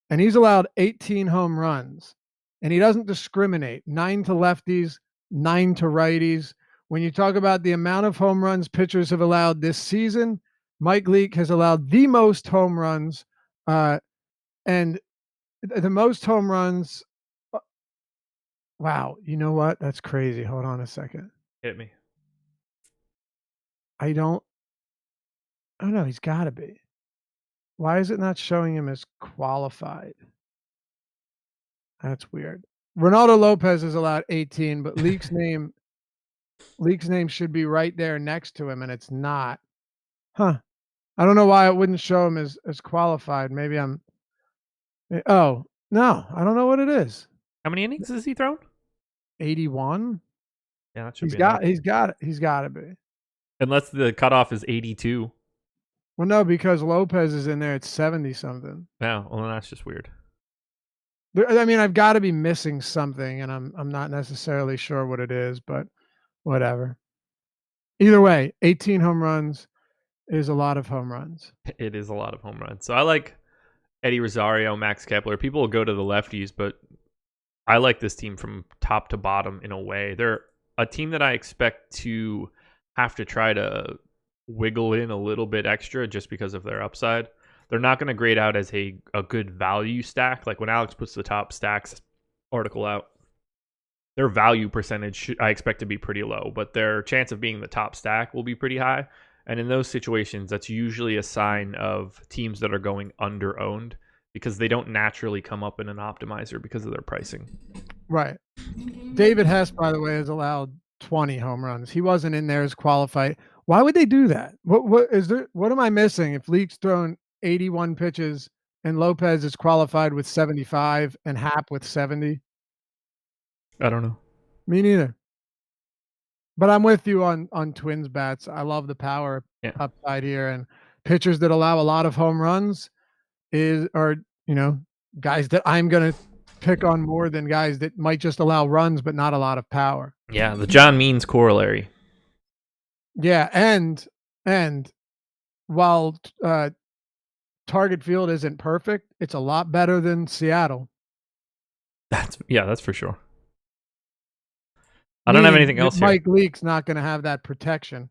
And he's allowed 18 home runs, and he doesn't discriminate. 9 to lefties, 9 to righties. When you talk about the amount of home runs pitchers have allowed this season, Mike Leake has allowed the most home runs, and the most home runs. Wow, you know what? That's crazy. Hold on a second. Hit me. Oh no, he's got to be. Why is it not showing him as qualified? That's weird. Ronaldo Lopez is allowed 18, but Leake's name should be right there next to him, and it's not. Huh. I don't know why it wouldn't show him as qualified. Maybe I'm. Oh no, I don't know what it is. How many innings has he thrown? 81. Yeah, that should be. He's got to be. Unless the cutoff is 82. Well, no, because Lopez is in there at 70 something. Yeah, well, that's just weird. I mean, I've got to be missing something, and I'm not necessarily sure what it is, but whatever. Either way, 18 home runs is a lot of home runs. It is a lot of home runs. So I like Eddie Rosario, Max Kepler. People will go to the lefties, but I like this team from top to bottom in a way. They're a team that I expect to have to try to wiggle in a little bit extra just because of their upside. They're not going to grade out as a good value stack. Like when Alex puts the top stacks article out, their value percentage I expect to be pretty low, but their chance of being the top stack will be pretty high. And in those situations, that's usually a sign of teams that are going under-owned because they don't naturally come up in an optimizer because of their pricing. Right. David Hess, by the way, has allowed 20 home runs. He wasn't in there as qualified. Why would they do that? What am I missing? If Leake's thrown 81 pitches and Lopez is qualified with 75 and Happ with 70? I don't know. Me neither. But I'm with you on Twins bats. I love the power upside here, and pitchers that allow a lot of home runs are guys that I'm going to pick on more than guys that might just allow runs but not a lot of power. Yeah, the John Means corollary. Yeah, and while Target Field isn't perfect, it's a lot better than Seattle. That's for sure. I don't have anything else here. Mike Leake's not going to have that protection.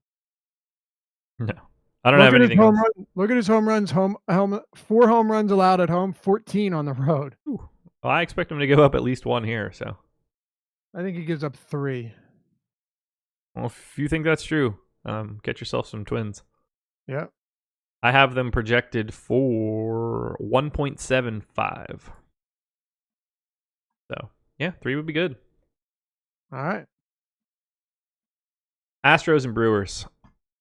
No, I don't have anything else. Look at his home runs. 4 home runs allowed at home, 14 on the road. Ooh. Well, I expect him to give up at least 1 here. So I think he gives up 3. Well, if you think that's true, get yourself some Twins. Yeah. I have them projected for 1.75. So, yeah, 3 would be good. All right. Astros and Brewers.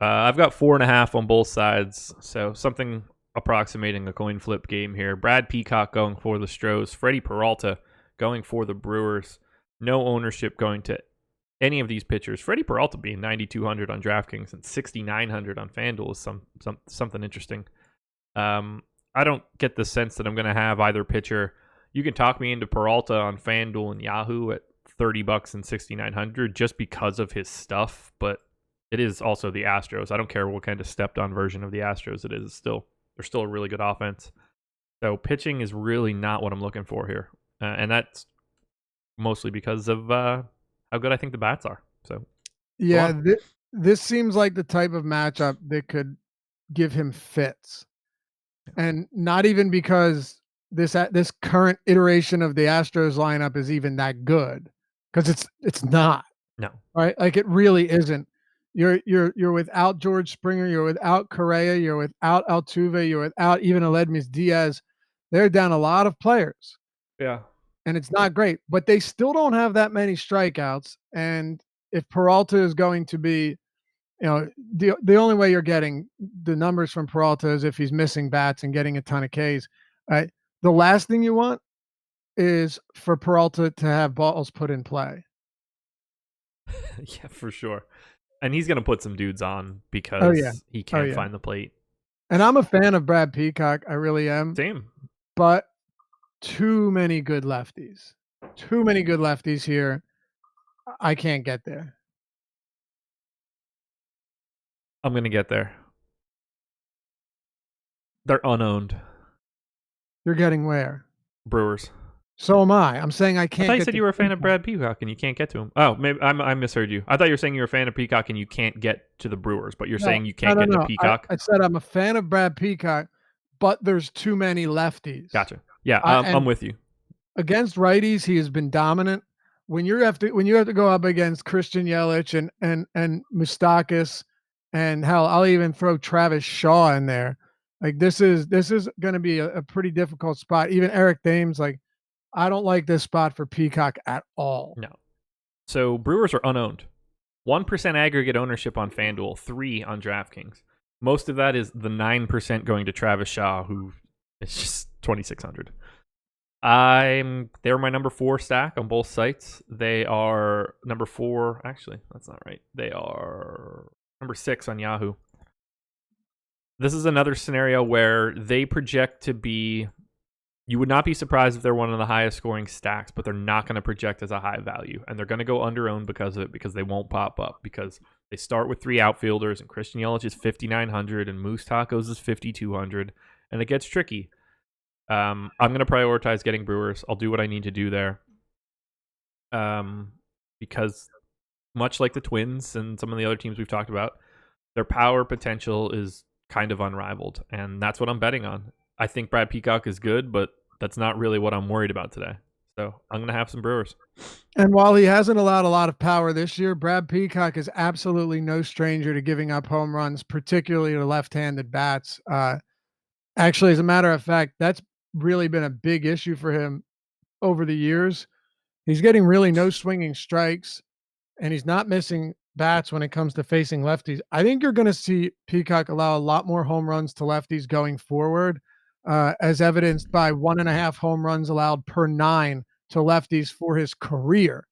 I've got 4.5 on both sides, so something approximating a coin flip game here. Brad Peacock going for the Stros. Freddie Peralta going for the Brewers. No ownership going to any of these pitchers. Freddie Peralta being 9,200 on DraftKings and 6,900 on FanDuel is something interesting. I don't get the sense that I'm going to have either pitcher. You can talk me into Peralta on FanDuel and Yahoo at $30 and 6,900 just because of his stuff, but it is also the Astros. I don't care what kind of stepped-on version of the Astros it is. They're still a really good offense. So pitching is really not what I'm looking for here, and that's mostly because of how good I think the bats are. So yeah, this seems like the type of matchup that could give him fits, and not even because this current iteration of the Astros lineup is even that good, because it's not. No, right? Like it really isn't. You're without George Springer, you're without Correa, you're without Altuve, you're without even Aledmys Diaz. They're down a lot of players. Yeah. And it's not great, but they still don't have that many strikeouts. And if Peralta is going to be, the only way you're getting the numbers from Peralta is if he's missing bats and getting a ton of Ks. Right? The last thing you want is for Peralta to have balls put in play. Yeah, for sure. And he's going to put some dudes on because he can't find the plate. And I'm a fan of Brad Peacock. I really am. Same. But too many good lefties. Too many good lefties here. I can't get there. I'm going to get there. They're unowned. You're getting where? Brewers. So am I. I'm saying I can't. I thought you said you were a fan of Brad Peacock and you can't get to him. Oh, maybe I misheard you. I thought you were saying you were a fan of Peacock and you can't get to the Brewers, but you're saying you can't get to Peacock. I said I'm a fan of Brad Peacock, but there's too many lefties. Gotcha. Yeah, I'm with you. Against righties, he has been dominant. When you have to go up against Christian Yelich and Moustakas, and hell, I'll even throw Travis Shaw in there. Like this is going to be a pretty difficult spot. Even Eric Thames, like. I don't like this spot for Peacock at all. No. So Brewers are unowned. 1% aggregate ownership on FanDuel, 3 on DraftKings. Most of that is the 9% going to Travis Shaw, who is just 2,600. They're my number 4 stack on both sites. They are number 4. Actually, that's not right. They are number 6 on Yahoo. This is another scenario where they project to be. You would not be surprised if they're one of the highest scoring stacks, but they're not going to project as a high value. And they're going to go under-owned because of it, because they won't pop up. Because they start with 3 outfielders, and Christian Yelich is 5,900, and Moose Tacos is 5,200. And it gets tricky. I'm going to prioritize getting Brewers. I'll do what I need to do there. Because much like the Twins and some of the other teams we've talked about, their power potential is kind of unrivaled. And that's what I'm betting on. I think Brad Peacock is good, but that's not really what I'm worried about today. So I'm going to have some Brewers. And while he hasn't allowed a lot of power this year, Brad Peacock is absolutely no stranger to giving up home runs, particularly to left-handed bats. Actually, as a matter of fact, that's really been a big issue for him over the years. He's getting really no swinging strikes, and he's not missing bats when it comes to facing lefties. I think you're going to see Peacock allow a lot more home runs to lefties going forward. As evidenced by 1.5 home runs allowed per 9 to lefties for his career.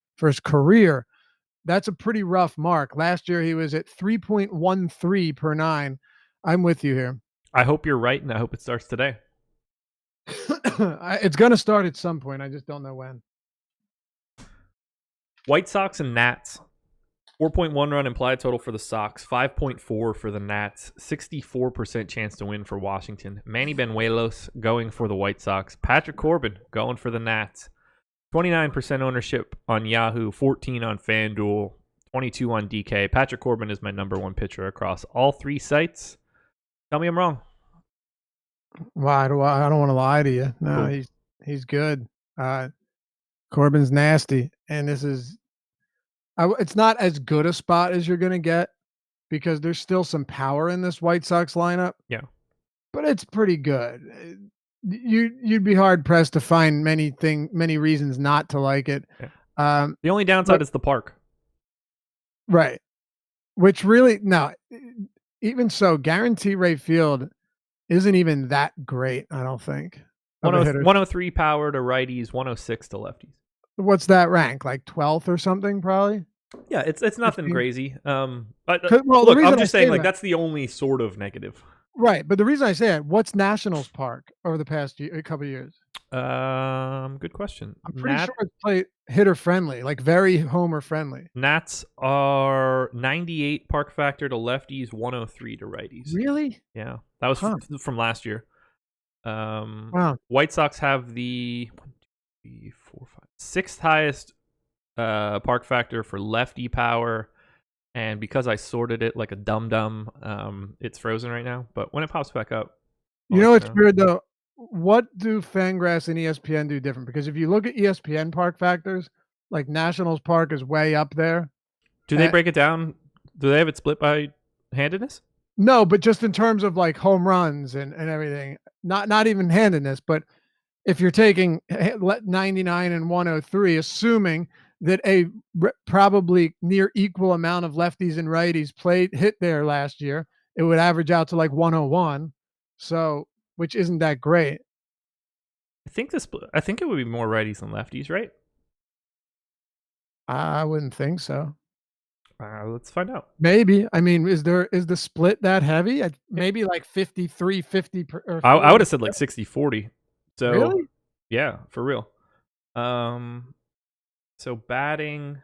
That's a pretty rough mark. Last year, he was at 3.13 per 9. I'm with you here. I hope you're right, and I hope it starts today. It's going to start at some point. I just don't know when. White Sox and Nats. 4.1 run implied total for the Sox, 5.4 for the Nats, 64% chance to win for Washington. Manny Benuelos going for the White Sox. Patrick Corbin going for the Nats. 29% ownership on Yahoo, 14 on FanDuel, 22 on DK. Patrick Corbin is my number 1 pitcher across all 3 sites. Tell me I'm wrong. Why do I don't want to lie to you. No, cool. He's good. Corbin's nasty, and this is. It's not as good a spot as you're going to get because there's still some power in this White Sox lineup. Yeah. But it's pretty good. You'd be hard pressed to find many reasons not to like it. Yeah. The only downside is the park. Right. Which really, no, even so, Guarantee Rate Field isn't even that great, I don't think. 103 power to righties, 106 to lefties. What's that rank? Like 12th or something, probably. Yeah, it's nothing 15? crazy. But Well, the look, reason I'm I just saying, say like, that, that's the only sort of negative. right? But the reason I say that, what's Nationals Park over the past a couple of years? Good question. I'm pretty sure it's play hitter friendly, like very homer friendly. Nats are 98 park factor to lefties, 103 to righties. Really? Yeah, that was Huh. from last year. Wow. White Sox have the 1, 2, 3, 4, 5, sixth highest park factor for lefty power, and because I sorted it like a dum dum, it's frozen right now. But when it pops back up, I'll You know let what's you know. weird though? What do Fangraphs and ESPN do different? Because if you look at ESPN park factors, like Nationals Park is way up there. Do they Uh, break it down? Do they have it split by handedness? no, but just in terms of like home runs and everything, not even handedness, but if you're taking 99 and 103, assuming that a probably near equal amount of lefties and righties hit there last year, it would average out to like 101. So, which isn't that great. I think it would be more righties than lefties, right? I wouldn't think so. Let's find out. Maybe. I mean, is the split that heavy? Maybe like 53, 50 or I would 40. have said like 60-40. So Really? yeah, for real. So batting.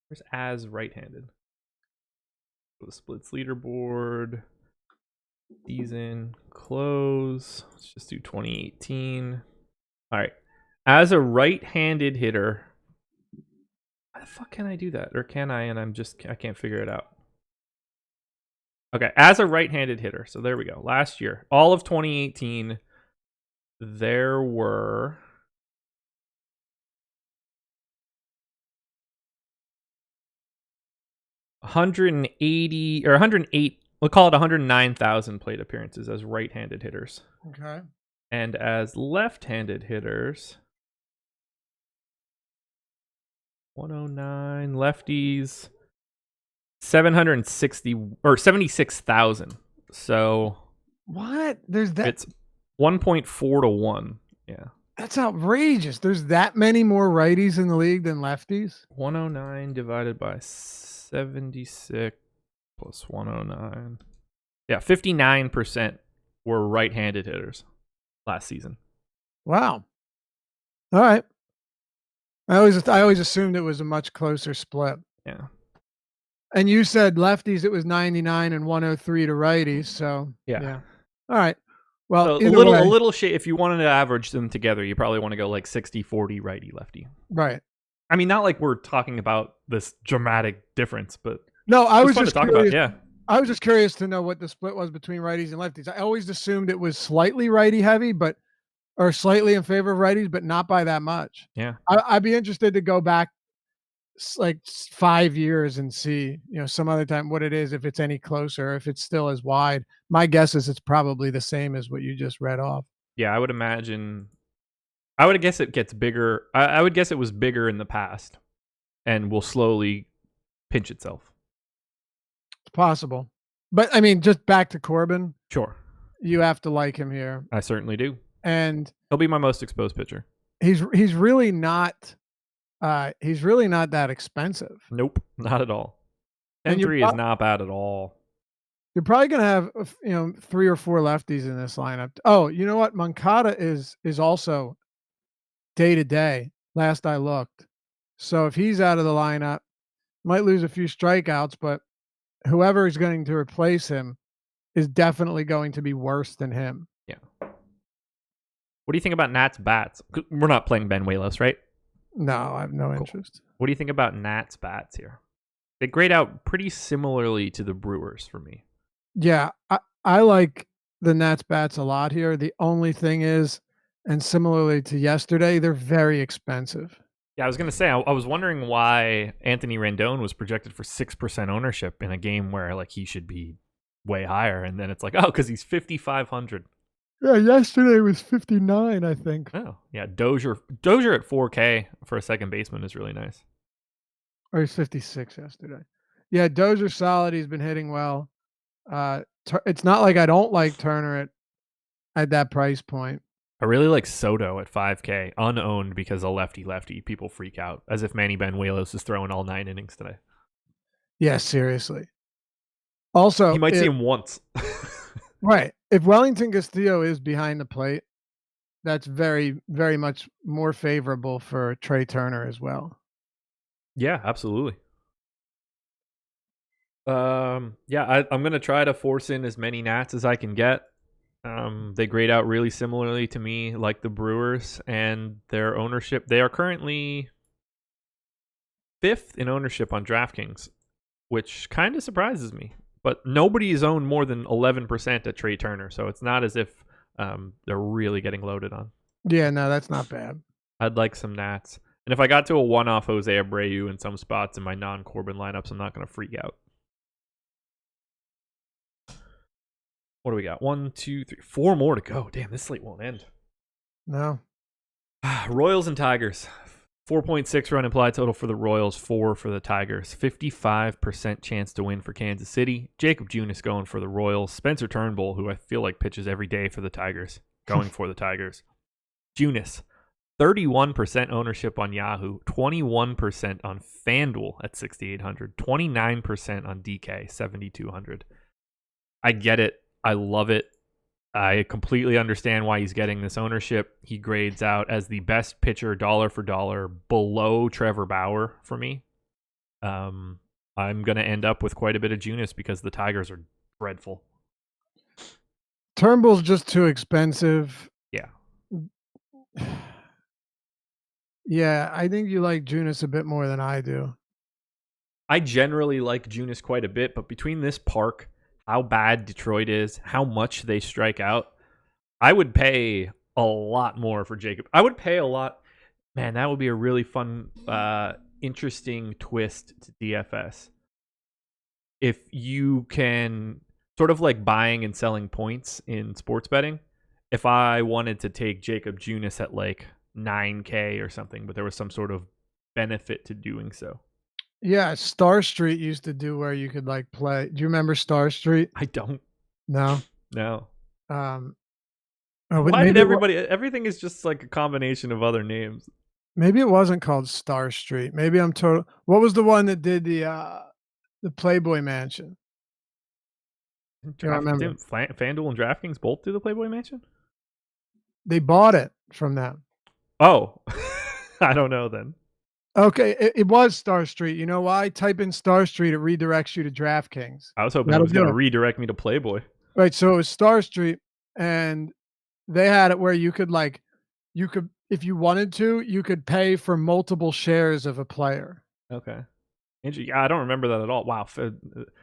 Where's as right-handed? The splits leaderboard. Season close. Let's just do 2018. All right. As a right-handed hitter, how the fuck can I do that? Or can I? And I can't figure it out. Okay, as a right-handed hitter. So there we go. Last year, all of 2018, there were 180 or 108. We'll call it 109,000 plate appearances as right-handed hitters. Okay. And as left-handed hitters, 109 lefties, 760 or 76,000. So What? There's that. it's 1.4 to 1. Yeah. That's outrageous. There's that many more righties in the league than lefties. 109 divided by 76 plus 109. Yeah, 59% were right-handed hitters last season. Wow. All right. I always assumed it was a much closer split. Yeah. And you said lefties it was 99 and 103 to righties, so Yeah. All right. Well, So either way, a little shade. If you wanted to average them together, you probably want to go like 60-40 righty lefty. right. I mean, not like we're talking about this dramatic difference, but No, I was fun just to talk curious. about. Yeah. I was just curious to know what the split was between righties and lefties. I always assumed it was slightly righty heavy, or slightly in favor of righties, but not by that much. Yeah. I'd be interested to go back like 5 years and see, some other time what it is, if it's any closer, if it's still as wide. My guess is it's probably the same as what you just read off. Yeah, I would imagine. I would guess it gets bigger. I would guess it was bigger in the past and will slowly pinch itself. It's possible. But I mean, just back to Corbin, Sure. you have to like him here. I certainly do. And He'll be my most exposed pitcher. he's really not that expensive. Nope, not at all. And 10-3 is not bad at all. You're probably going to have 3 or 4 lefties in this lineup. Oh, you know what? Moncada is also day to day. Last I looked. So if he's out of the lineup, might lose a few strikeouts, but whoever is going to replace him is definitely going to be worse than him. Yeah. What do you think about Nats bats? We're not playing Ben Walos, right? No, I have no interest. What do you think about Nats bats here? They grade out pretty similarly to the Brewers for me. Yeah, I like the Nats bats a lot here. The only thing is, and similarly to yesterday, they're very expensive. Yeah, I was going to say, I was wondering why Anthony Rendon was projected for 6% ownership in a game where like he should be way higher. And then it's like, oh, because he's 5,500. Yeah, yesterday was 59, I think. Oh, yeah. Dozier at 4K for a second baseman is really nice. Or he's 56 yesterday. Yeah, Dozier's solid. He's been hitting well. It's not like I don't like Turner at that price point. I really like Soto at 5K, unowned because of lefty. People freak out as if Manny Banuelos is throwing all 9 innings today. Yeah, seriously. Also, He might see him once. right. If Wellington Castillo is behind the plate, that's very, very much more favorable for Trey Turner as well. Yeah, absolutely. Yeah, I'm gonna try to force in as many Nats as I can get. They grade out really similarly to me, like the Brewers, and their ownership. They are currently 5th in ownership on DraftKings, which kind of surprises me. But nobody is owned more than 11% at Trey Turner, so it's not as if they're really getting loaded on. Yeah, no, that's not bad. I'd like some Nats. And if I got to a one-off Jose Abreu in some spots in my non-Corbin lineups, I'm not going to freak out. What do we got? 1, 2, 3, 4 more to go. Damn, this slate won't end. No. Royals and Tigers. 4.6 run implied total for the Royals, 4 for the Tigers. 55% chance to win for Kansas City. Jacob Junis going for the Royals. Spencer Turnbull, who I feel like pitches every day for the Tigers, going for the Tigers. Junis, 31% ownership on Yahoo, 21% on FanDuel at 6,800, 29% on DK, 7,200. I get it. I love it. I completely understand why he's getting this ownership. He grades out as the best pitcher dollar for dollar below Trevor Bauer for me. I'm going to end up with quite a bit of Junis because the Tigers are dreadful. Turnbull's just too expensive. Yeah. Yeah, I think you like Junis a bit more than I do. I generally like Junis quite a bit, but between this park, how bad Detroit is, how much they strike out, I would pay a lot more for Jacob. I would pay a lot. Man, that would be a really fun, interesting twist to DFS. If you can sort of like buying and selling points in sports betting, if I wanted to take Jacob Junis at like 9K or something, but there was some sort of benefit to doing so. Yeah, Star Street used to do where you could like play. Do you remember Star Street? I don't. No. No. Why did everybody? Everything is just like a combination of other names. Maybe it wasn't called Star Street. Maybe I'm total. What was the one that did the Playboy Mansion? I remember. Didn't FanDuel and DraftKings both do the Playboy Mansion? They bought it from them. Oh, I don't know then. Okay, it was Star Street. You know why? Type in Star Street, it redirects you to DraftKings. I was hoping it was going to redirect me to Playboy. Right, so it was Star Street, and they had it where you could, if you wanted to, you could pay for multiple shares of a player. Okay. Yeah, I don't remember that at all. Wow.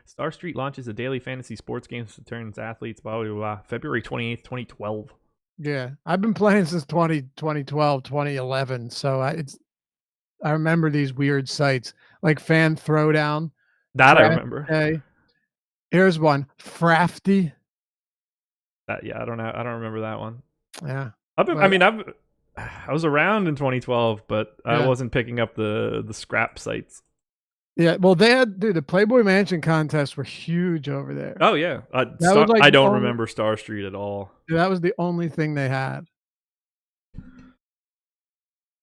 Star Street launches a daily fantasy sports game for turns athletes, blah, blah, blah. February 28th, 2012. Yeah, I've been playing since 2012, 2011, so I remember these weird sites like Fan Throwdown. That I remember. Okay. Here's one. Frafty. Yeah, I don't know. I don't remember that one. Yeah. I was around in 2012, but I wasn't picking up the scrap sites. Yeah, well, they had the Playboy Mansion contests were huge over there. Oh yeah, I don't remember Star Street at all. That was the only thing they had.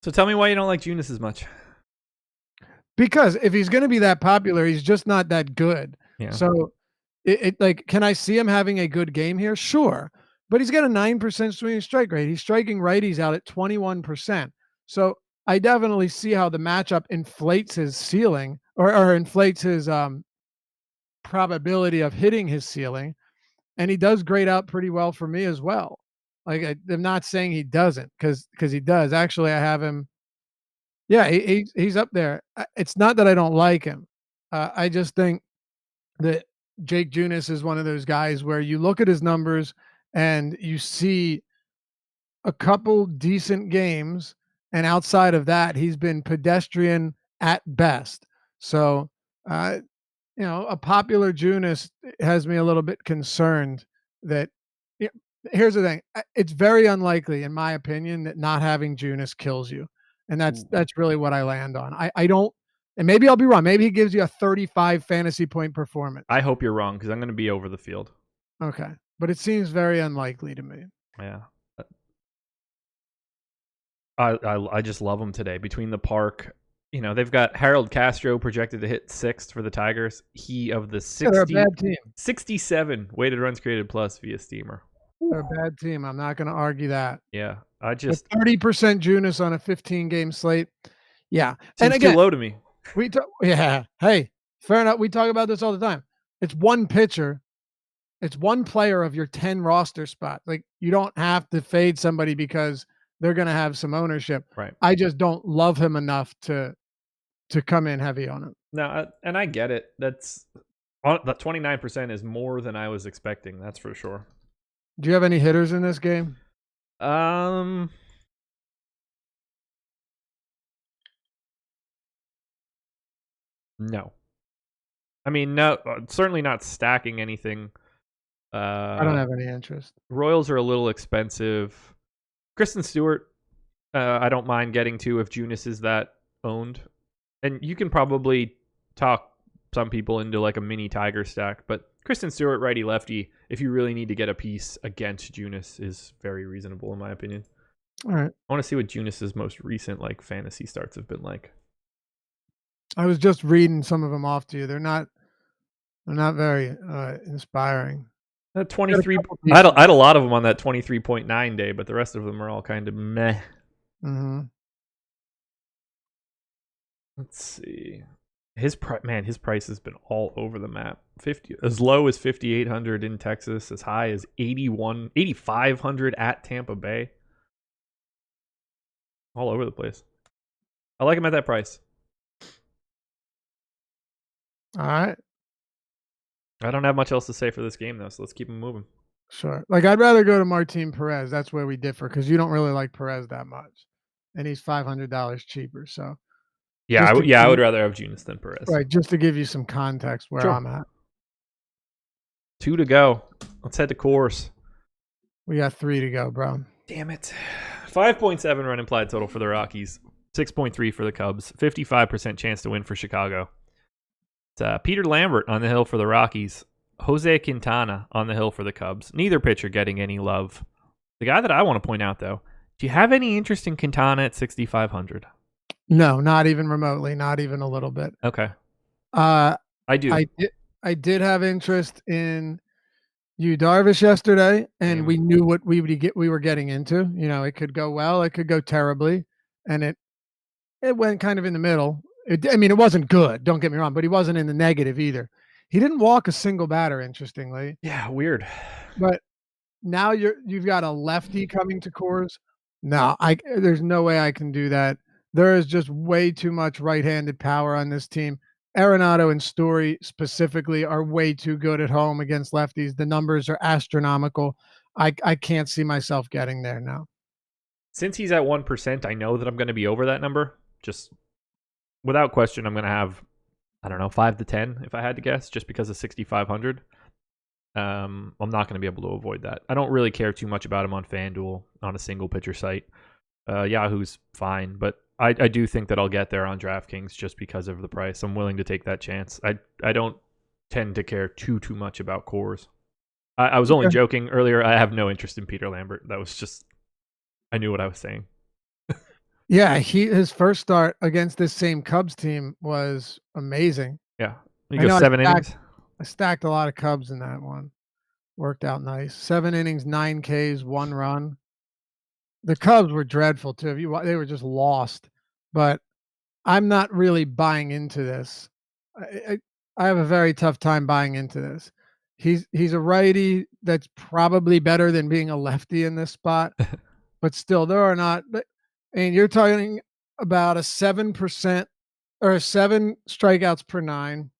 So tell me why you don't like Junis as much. Because if he's going to be that popular, he's just not that good. Yeah. So, can I see him having a good game here? Sure, but he's got a 9% swinging strike rate. He's striking righties out at 21%. So I definitely see how the matchup inflates his ceiling or inflates his probability of hitting his ceiling, and he does grade out pretty well for me as well. Like I'm not saying he doesn't, because he does. Actually, I have him. Yeah, he's up there. It's not that I don't like him. I just think that Jake Junis is one of those guys where you look at his numbers and you see a couple decent games, and outside of that, he's been pedestrian at best. So, a popular Junis has me a little bit concerned that. Here's the thing. It's very unlikely, in my opinion, that not having Junis kills you. And that's really what I land on. I don't, and maybe I'll be wrong. Maybe he gives you a 35 fantasy point performance. I hope you're wrong, because I'm going to be over the field. Okay. But it seems very unlikely to me. Yeah. I just love them today. Between the park, they've got Harold Castro projected to hit 6th for the Tigers. He of the They're a bad team. 67 weighted runs created plus via steamer. They're a bad team. I'm not going to argue that. Yeah, But 30% Junis on a 15-game slate. Yeah, and seems again, too low to me. Hey, fair enough. We talk about this all the time. It's one pitcher. It's one player of your 10 roster spot. Like, you don't have to fade somebody because they're going to have some ownership. Right. I just don't love him enough to come in heavy on him. No, and I get it. That 29% is more than I was expecting. That's for sure. Do you have any hitters in this game? No. I mean, no, certainly not stacking anything. I don't have any interest. Royals are a little expensive. Kristen Stewart, I don't mind getting to if Junis is that owned. And you can probably talk some people into like a mini Tiger stack, but Kristen Stewart, righty lefty, if you really need to get a piece against Junis, is very reasonable in my opinion. All right. I want to see what Junis's most recent like fantasy starts have been like. I was just reading some of them off to you. They're not very inspiring. That 23. I had a lot of them on that 23.9 day, but the rest of them are all kind of meh. Mm-hmm. Let's see. His price has been all over the map. As low as 5,800 in Texas, as high as 8,500 at Tampa Bay. All over the place. I like him at that price. All right. I don't have much else to say for this game though, so let's keep him moving. Sure. Like, I'd rather go to Martin Perez. That's where we differ because you don't really like Perez that much, and he's $500 cheaper. So. Yeah, I would rather have Junis than Perez. Right, just to give you some context where I'm at. 2 to go. Let's head to Coors. We got 3 to go, bro. Damn it. 5.7 run implied total for the Rockies. 6.3 for the Cubs. 55% chance to win for Chicago. It's Peter Lambert on the hill for the Rockies. Jose Quintana on the hill for the Cubs. Neither pitcher getting any love. The guy that I want to point out, though, do you have any interest in Quintana at 6,500? No, not even remotely, not even a little bit. Okay. I do. I did have interest in Yu Darvish yesterday, and we knew what we were getting into. It could go well, it could go terribly, and it went kind of in the middle. It wasn't good, don't get me wrong, but he wasn't in the negative either. He didn't walk a single batter, interestingly. Yeah, weird. But now you've got a lefty coming to Coors. No, there's no way I can do that. There is just way too much right-handed power on this team. Arenado and Story specifically are way too good at home against lefties. The numbers are astronomical. I can't see myself getting there now. Since he's at 1%, I know that I'm going to be over that number. Just without question, I'm going to have, 5 to 10 if I had to guess, just because of 6,500. I'm not going to be able to avoid that. I don't really care too much about him on FanDuel on a single pitcher site. Yahoo's fine, but I do think that I'll get there on DraftKings just because of the price. I'm willing to take that chance. I don't tend to care too much about Coors. I was only joking earlier. I have no interest in Peter Lambert. That was just, I knew what I was saying. Yeah, his first start against this same Cubs team was amazing. Yeah, he goes 7 innings. I stacked a lot of Cubs in that one. Worked out nice. 7 innings, 9 Ks, 1 run. The Cubs were dreadful too. They were just lost. But I'm not really buying into this. I have a very tough time buying into this. He's a righty that's probably better than being a lefty in this spot. But still, there are not. And you're talking about a 7% or 7 strikeouts per 9,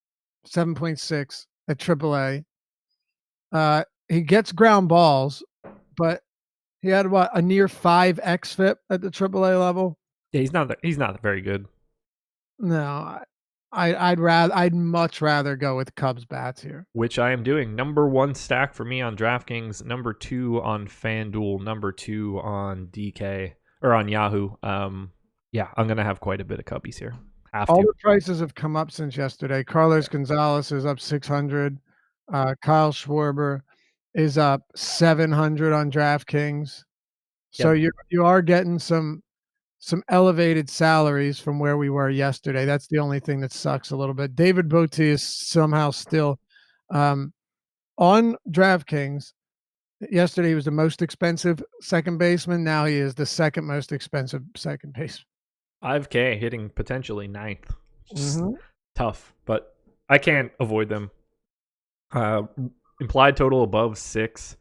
7.6 at AAA. He gets ground balls, but he had a near 5 xFIP at the AAA level. Yeah, he's not very good. No, I'd much rather go with Cubs bats here. Which I am doing. Number 1 stack for me on DraftKings, number 2 on FanDuel, number 2 on DK or on Yahoo. Yeah, I'm gonna have quite a bit of Cubbies here. All the prices have come up since yesterday. Carlos Gonzalez is up 600. Kyle Schwarber is up 700 on DraftKings. So you are getting some some elevated salaries from where we were yesterday. That's the only thing that sucks a little bit. David Bote is somehow still on DraftKings. Yesterday he was the most expensive second baseman. Now he is the second most expensive second baseman. 5K hitting potentially ninth. Just Mhm. tough, but I can't avoid them. Implied total above 6.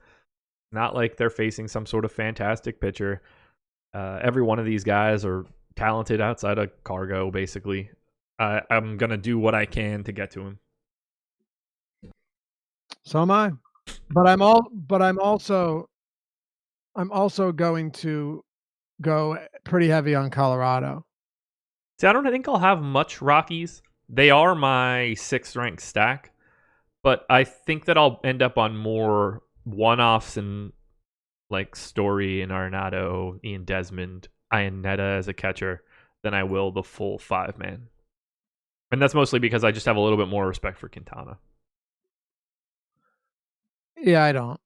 Not like they're facing some sort of fantastic pitcher. Every one of these guys are talented outside of Cargo, basically. I'm going to do what I can to get to him. So am I. But I'm also going to go pretty heavy on Colorado. See, I don't think I'll have much Rockies. They are my 6th ranked stack, but I think that I'll end up on more one-offs and like Story and Arenado, Ian Desmond, Iannetta as a catcher than I will the full 5-man. And that's mostly because I just have a little bit more respect for Quintana. Yeah, I don't.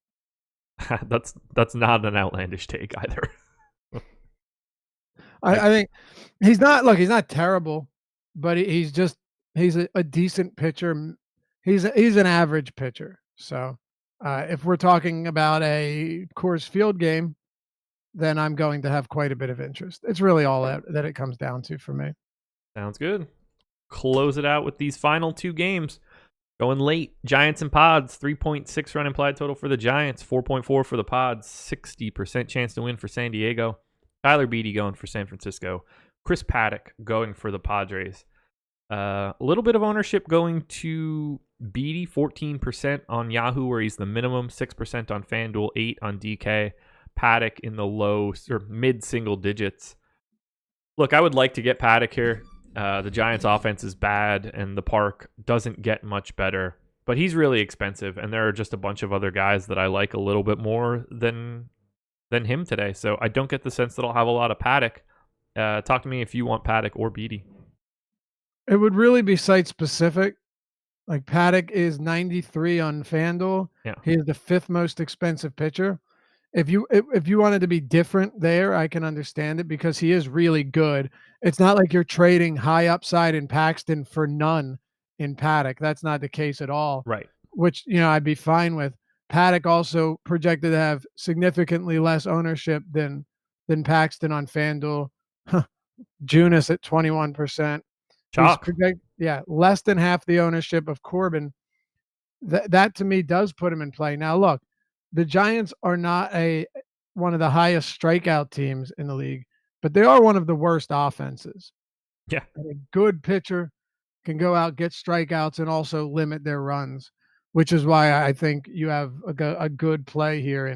That's not an outlandish take either. I think he's not terrible, but he's a decent pitcher. He's an average pitcher. So if we're talking about a Coors Field game, then I'm going to have quite a bit of interest. It's really all that it comes down to for me. Sounds good. Close it out with these final 2 games. Going late, Giants and Pods, 3.6 run implied total for the Giants, 4.4 for the Pods, 60% chance to win for San Diego. Tyler Beede going for San Francisco. Chris Paddock going for the Padres. A little bit of ownership going to Beede, 14% on Yahoo, where he's the minimum, 6% on FanDuel, 8 on DK. Paddock in the low or mid single digits. Look, I would like to get Paddock here. The Giants' offense is bad, and the park doesn't get much better. But he's really expensive, and there are just a bunch of other guys that I like a little bit more than him today. So I don't get the sense that I'll have a lot of Paddock. Talk to me if you want Paddock or Beede. It would really be site specific. Like Paddock is 93 on FanDuel. Yeah. He is the 5th most expensive pitcher. If you wanted to be different there, I can understand it because he is really good. It's not like you're trading high upside in Paxton for none in Paddock. That's not the case at all. Right. Which, I'd be fine with. Paddock also projected to have significantly less ownership than Paxton on FanDuel. Junis at 21%. Chalk. Less than half the ownership of Corbin. That to me does put him in play. Now look, the Giants are not one of the highest strikeout teams in the league, but they are one of the worst offenses. Yeah. And a good pitcher can go out, get strikeouts, and also limit their runs, which is why I think you have a good play here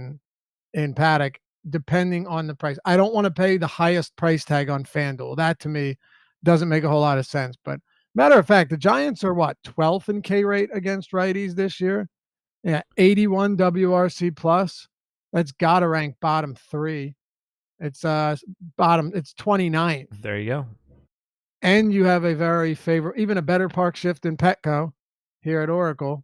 in Paddock, depending on the price. I don't want to pay the highest price tag on FanDuel. That to me doesn't make a whole lot of sense. But matter of fact, the Giants are 12th in K rate against righties this year. Yeah, 81 WRC plus. That's got to rank bottom 3. It's it's 29th. There you go. And you have a very even a better park shift than Petco here at Oracle.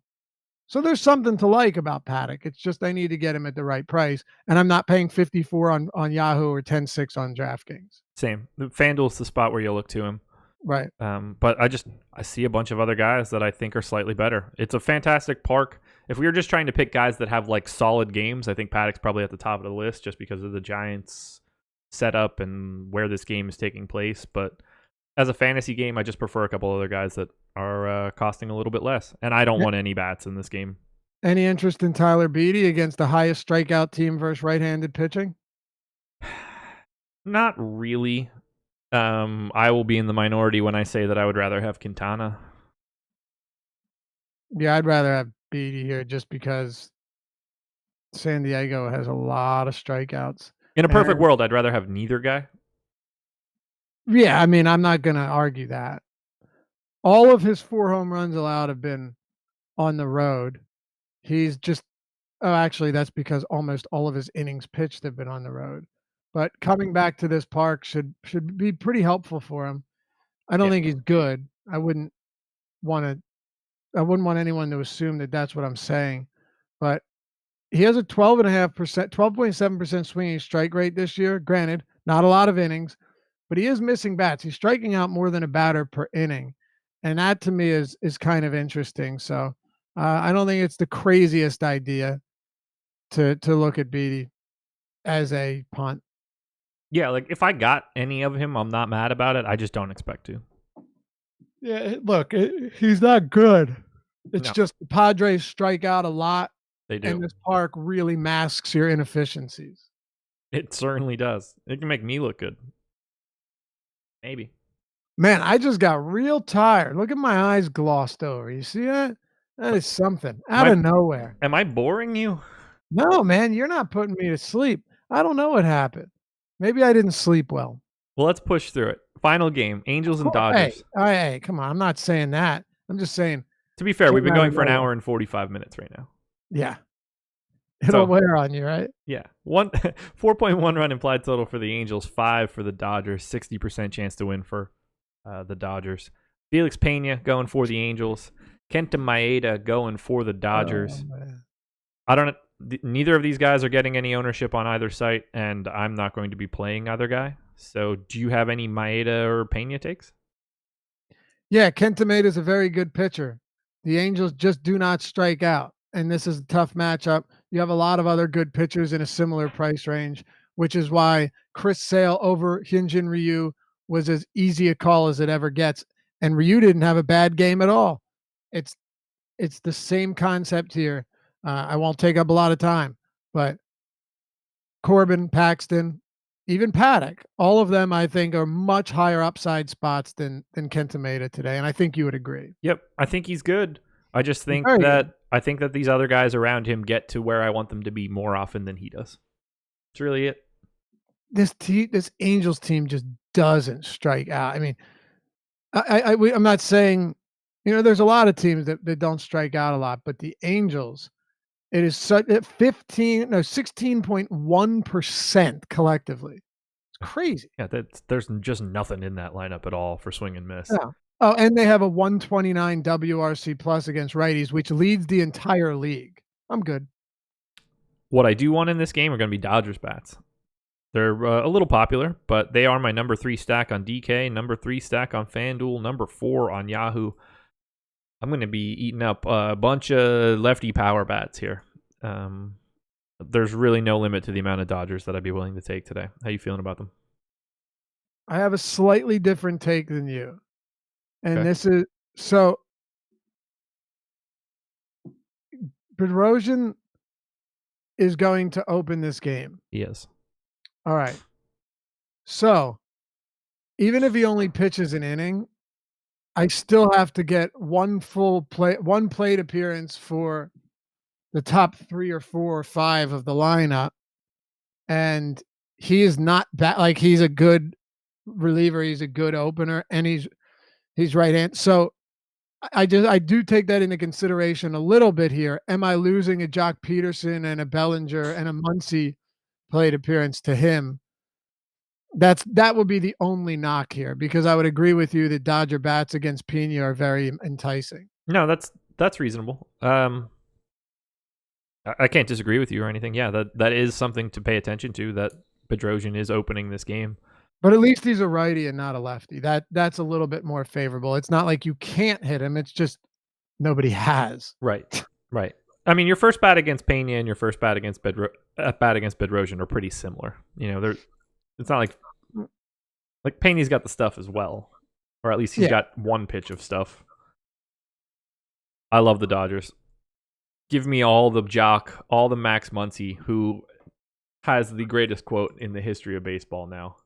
So there's something to like about Paddock. It's just I need to get him at the right price, and I'm not paying 54 on Yahoo or 10.6 on DraftKings. Same. FanDuel's the spot where you look to him. Right. But I see a bunch of other guys that I think are slightly better. It's a fantastic park. If we were just trying to pick guys that have like solid games, I think Paddock's probably at the top of the list just because of the Giants setup and where this game is taking place. But as a fantasy game, I just prefer a couple other guys that are costing a little bit less. And I don't want any bats in this game. Any interest in Tyler Beede against the highest strikeout team versus right-handed pitching? Not really. I will be in the minority when I say that I would rather have Quintana. Yeah, I'd rather have Beede here just because San Diego has a lot of strikeouts. In a perfect world, I'd rather have neither guy. Yeah, I mean, I'm not going to argue that. All of his 4 home runs allowed have been on the road. He's just actually, that's because almost all of his innings pitched have been on the road. But coming back to this park should be pretty helpful for him. I don't think he's good. I wouldn't want anyone to assume that that's what I'm saying. But he has a 12.5%, 12.7% swinging strike rate this year. Granted, not a lot of innings, but he is missing bats. He's striking out more than a batter per inning, and that to me is kind of interesting. So I don't think it's the craziest idea to look at Beatty as a punt. Yeah, like if I got any of him, I'm not mad about it. I just don't expect to. Yeah, look, he's not good. It's No. just the Padres strike out a lot, They do. and this park really masks your inefficiencies. It certainly does. It can make me look good. Maybe. Man, I just got real tired. Look at my eyes glossed over. You see that? That is something out of nowhere. Am I boring you? No, man, you're not putting me to sleep. I don't know what happened. Maybe I didn't sleep well. Well, let's push through it. Final game, Angels and Dodgers. Hey, come on. I'm not saying that. I'm just saying. To be fair, we've been going for an hour and 45 minutes right now. Yeah. It'll wear on you, right? Yeah. 4.1 run implied total for the Angels, 5 for the Dodgers, 60% chance to win for the Dodgers. Felix Pena going for the Angels. Kenta Maeda going for the Dodgers. Neither of these guys are getting any ownership on either site, and I'm not going to be playing either guy. So do you have any Maeda or Pena takes? Yeah, Kenta Maeda is a very good pitcher. The Angels just do not strike out, and this is a tough matchup. You have a lot of other good pitchers in a similar price range, which is why Chris Sale over Hyunjin Ryu was as easy a call as it ever gets. And Ryu didn't have a bad game at all. It's the same concept here. I won't take up a lot of time, but Corbin, Paxton, even Paddock, all of them I think are much higher upside spots than Kenta Maeda today, and I think you would agree. Yep, I think he's good. I just think that these other guys around him get to where I want them to be more often than he does. That's really it. This Angels team just doesn't strike out. I mean, I'm not saying, there's a lot of teams that don't strike out a lot, but the Angels, it is such 16.1% collectively. It's crazy. Yeah, there's just nothing in that lineup at all for swing and miss. Yeah. Oh, and they have a 129 WRC plus against righties, which leads the entire league. I'm good. What I do want in this game are going to be Dodgers bats. They're a little popular, but they are my number 3 stack on DK, number 3 stack on FanDuel, number 4 on Yahoo. I'm going to be eating up a bunch of lefty power bats here. There's really no limit to the amount of Dodgers that I'd be willing to take today. How you feeling about them? I have a slightly different take than you. And Okay. this is so Bedrosian is going to open this game. He is. All right. So even if he only pitches an inning, I still have to get one plate appearance for the top 3 or 4 or 5 of the lineup. And he is not bad. Like, he's a good reliever. He's a good opener, and he's right-handed. So I do take that into consideration a little bit here. Am I losing a Jock Peterson and a Bellinger and a Muncy plate appearance to him? That would be the only knock here, because I would agree with you that Dodger bats against Pena are very enticing. No, that's reasonable. I can't disagree with you or anything. Yeah, that is something to pay attention to, that Bedrosian is opening this game. But at least he's a righty and not a lefty. That's a little bit more favorable. It's not like you can't hit him. It's just nobody has. Right. I mean, your first bat against Pena and your first bat against Bedrosian are pretty similar. It's not like Pena's got the stuff as well, or at least he's got one pitch of stuff. I love the Dodgers. Give me all the Jock, all the Max Muncy, who has the greatest quote in the history of baseball now.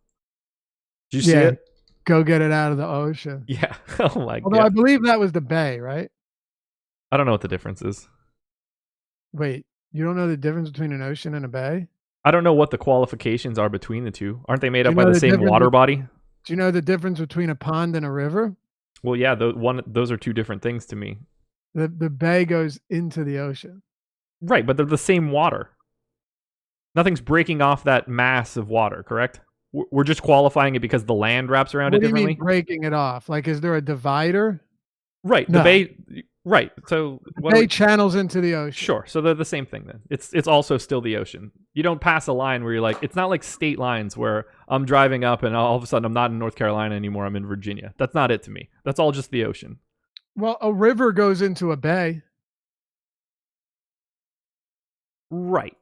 Did you see it? Go get it out of the ocean. Yeah. Oh my God. Although I believe that was the Bay, right? I don't know what the difference is. Wait, you don't know the difference between an ocean and a bay? I don't know what the qualifications are between the two. Aren't they made up by the same water body? Do you know the difference between a pond and a river? Well, yeah, those are two different things to me. The bay goes into the ocean. Right, but they're the same water. Nothing's breaking off that mass of water, correct? We're just qualifying it because the land wraps around it differently? What do you mean breaking it off? Like, is there a divider? Right. No. The bay, Right. So what Bay channels into the ocean. Sure. So they're the same thing then. It's also still the ocean. You don't pass a line where you're like, it's not like state lines where I'm driving up and all of a sudden I'm not in North Carolina anymore. I'm in Virginia. That's not it to me. That's all just the ocean. Well, a river goes into a bay. Right.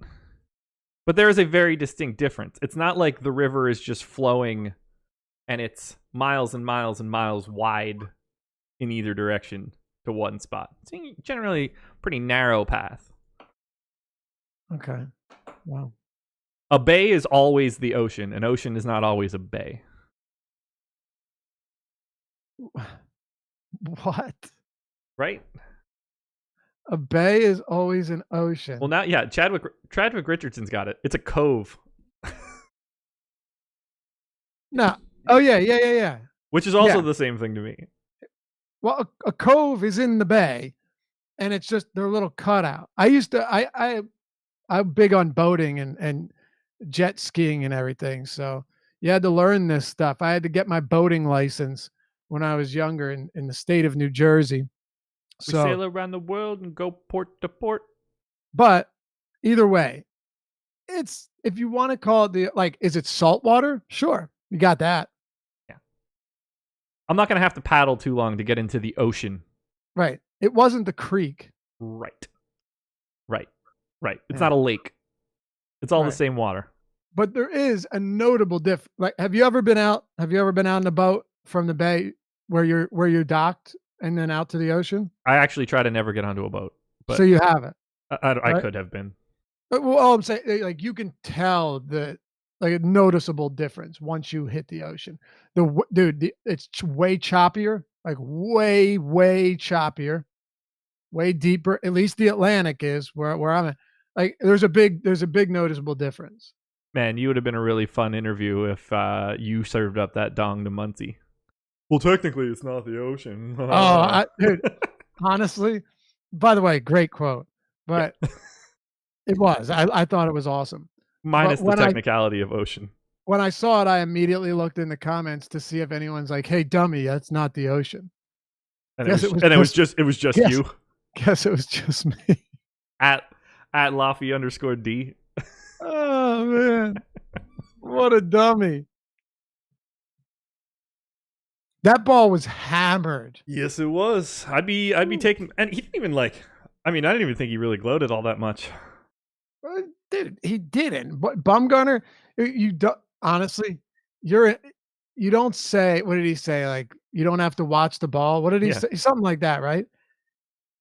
But there is a very distinct difference. It's not like the river is just flowing and it's miles and miles and miles wide in either direction to one spot. It's generally pretty narrow path. Okay. Wow. A bay is always the ocean. An ocean is not always a bay. What? Right? A bay is always an ocean. Well, now, yeah, Chadwick Richardson's got it. It's a cove. No. Oh, yeah. Which is also the same thing to me. Well, a cove is in the bay, and it's just their little cutout. I'm big on boating and jet skiing and everything, so you had to learn this stuff. I had to get my boating license when I was younger in the state of New Jersey. We sail around the world and go port to port. But either way, it's, if you want to call it is it saltwater? Sure, you got that. Yeah. I'm not going to have to paddle too long to get into the ocean. Right. It wasn't the creek. Right. It's not a lake. It's all the same water. But there is a notable difference. Like, have you ever been out in a boat from the bay where you're docked and then out to the ocean? I actually try to never get onto a boat. But so you haven't. I could have been. Well, all I'm saying, like, you can tell a noticeable difference once you hit the ocean. It's way choppier, like way choppier, way deeper. At least the Atlantic is where I'm at. Like, there's a big noticeable difference. Man, you would have been a really fun interview if you served up that dong to Muncie. Well, technically, it's not the ocean. Dude, honestly, by the way, great quote, but it was. I thought it was awesome. Minus the technicality of ocean. When I saw it, I immediately looked in the comments to see if anyone's like, "Hey, dummy, that's not the ocean." And it was just you. Guess it was just me. At Laffy_D. Oh man, what a dummy! That ball was hammered. Yes, it was. I'd be taking, and he didn't even I didn't even think he really gloated all that much. He didn't. But Bumgarner, honestly, you don't say. What did he say? Like, you don't have to watch the ball. What did he say? Something like that, right?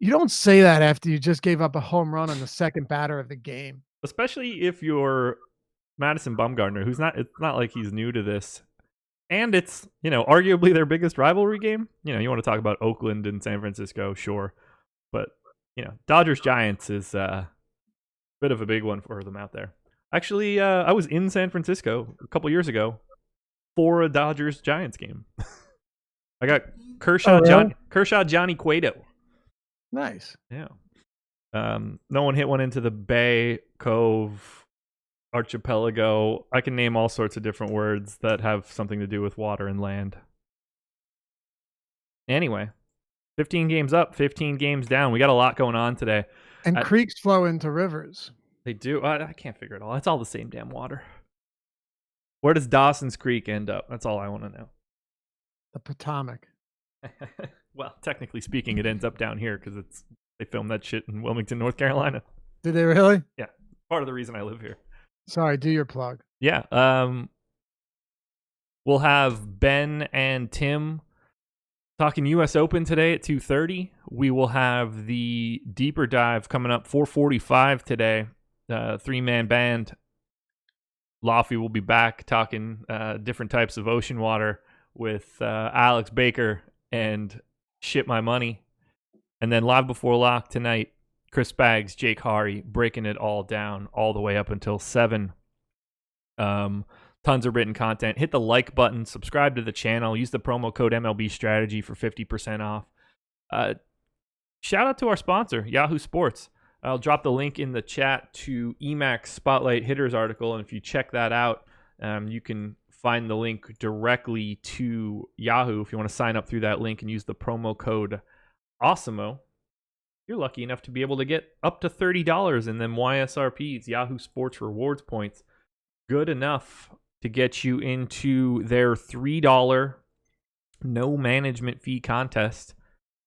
You don't say that after you just gave up a home run on the second batter of the game. Especially if you're Madison Bumgarner, who's not. It's not like he's new to this. And it's, arguably their biggest rivalry game. You want to talk about Oakland and San Francisco, sure. But, Dodgers-Giants is a bit of a big one for them out there. Actually, I was in San Francisco a couple years ago for a Dodgers-Giants game. I got Kershaw Johnny Cueto. Nice. Yeah. No one hit one into the Bay, Cove, Archipelago. I can name all sorts of different words that have something to do with water and land. Anyway, 15 games up, 15 games down. We got a lot going on today. And creeks flow into rivers. They do. I can't figure it all. It's all the same damn water. Where does Dawson's Creek end up? That's all I want to know. The Potomac. Well, technically speaking, it ends up down here because they filmed that shit in Wilmington, North Carolina. Did they really? Yeah. Part of the reason I live here. Sorry, do your plug. Yeah. We'll have Ben and Tim talking U.S. Open today at 2:30. We will have the deeper dive coming up 4:45 today. 3-man band. Laffy will be back talking different types of ocean water with Alex Baker and Shit My Money. And then live before lock tonight, Chris Baggs, Jake Hari, breaking it all down all the way up until 7. Tons of written content. Hit the like button, subscribe to the channel, use the promo code MLB Strategy for 50% off. Shout out to our sponsor, Yahoo Sports. I'll drop the link in the chat to Emacs Spotlight Hitters article, and if you check that out, you can find the link directly to Yahoo if you want to sign up through that link and use the promo code AWESOMO. You're lucky enough to be able to get up to $30 in them YSRPs, Yahoo Sports Rewards points. Good enough to get you into their $3 no management fee contest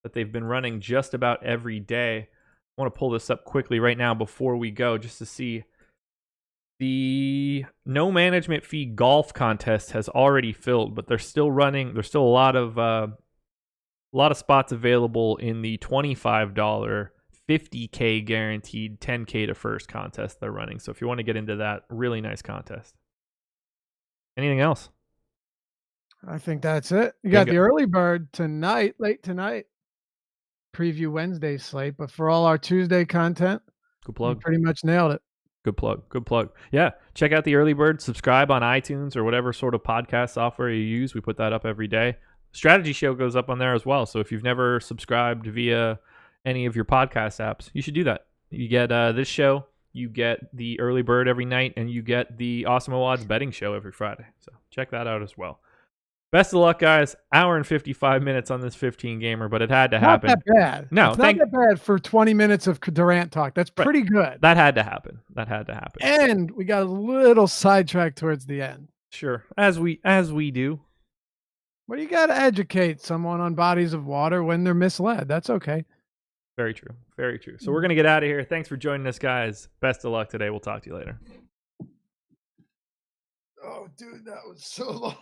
that they've been running just about every day. I want to pull this up quickly right now before we go just to see. The no management fee golf contest has already filled, but they're still running. There's still a lot of spots available in the $25 $50K guaranteed 10K to first contest they're running. So if you want to get into that, really nice contest. Anything else? I think that's it. You got the early bird tonight, late tonight. Preview Wednesday slate, but for all our Tuesday content, good plug. You pretty much nailed it. Good plug. Good plug. Yeah. Check out the early bird. Subscribe on iTunes or whatever sort of podcast software you use. We put that up every day. Strategy Show goes up on there as well. So if you've never subscribed via any of your podcast apps, you should do that. You get this show, you get the early bird every night, and you get the Awesome Odds betting show every Friday. So check that out as well. Best of luck, guys. Hour and 55 minutes on this 15 gamer, but it had to happen. Not that bad. No, it's not that bad for 20 minutes of Durant talk. That's pretty good. That had to happen. That had to happen. And we got a little sidetracked towards the end. Sure, as we do. Well, you got to educate someone on bodies of water when they're misled. That's okay. Very true. Very true. So we're going to get out of here. Thanks for joining us, guys. Best of luck today. We'll talk to you later. Oh, dude, that was so long.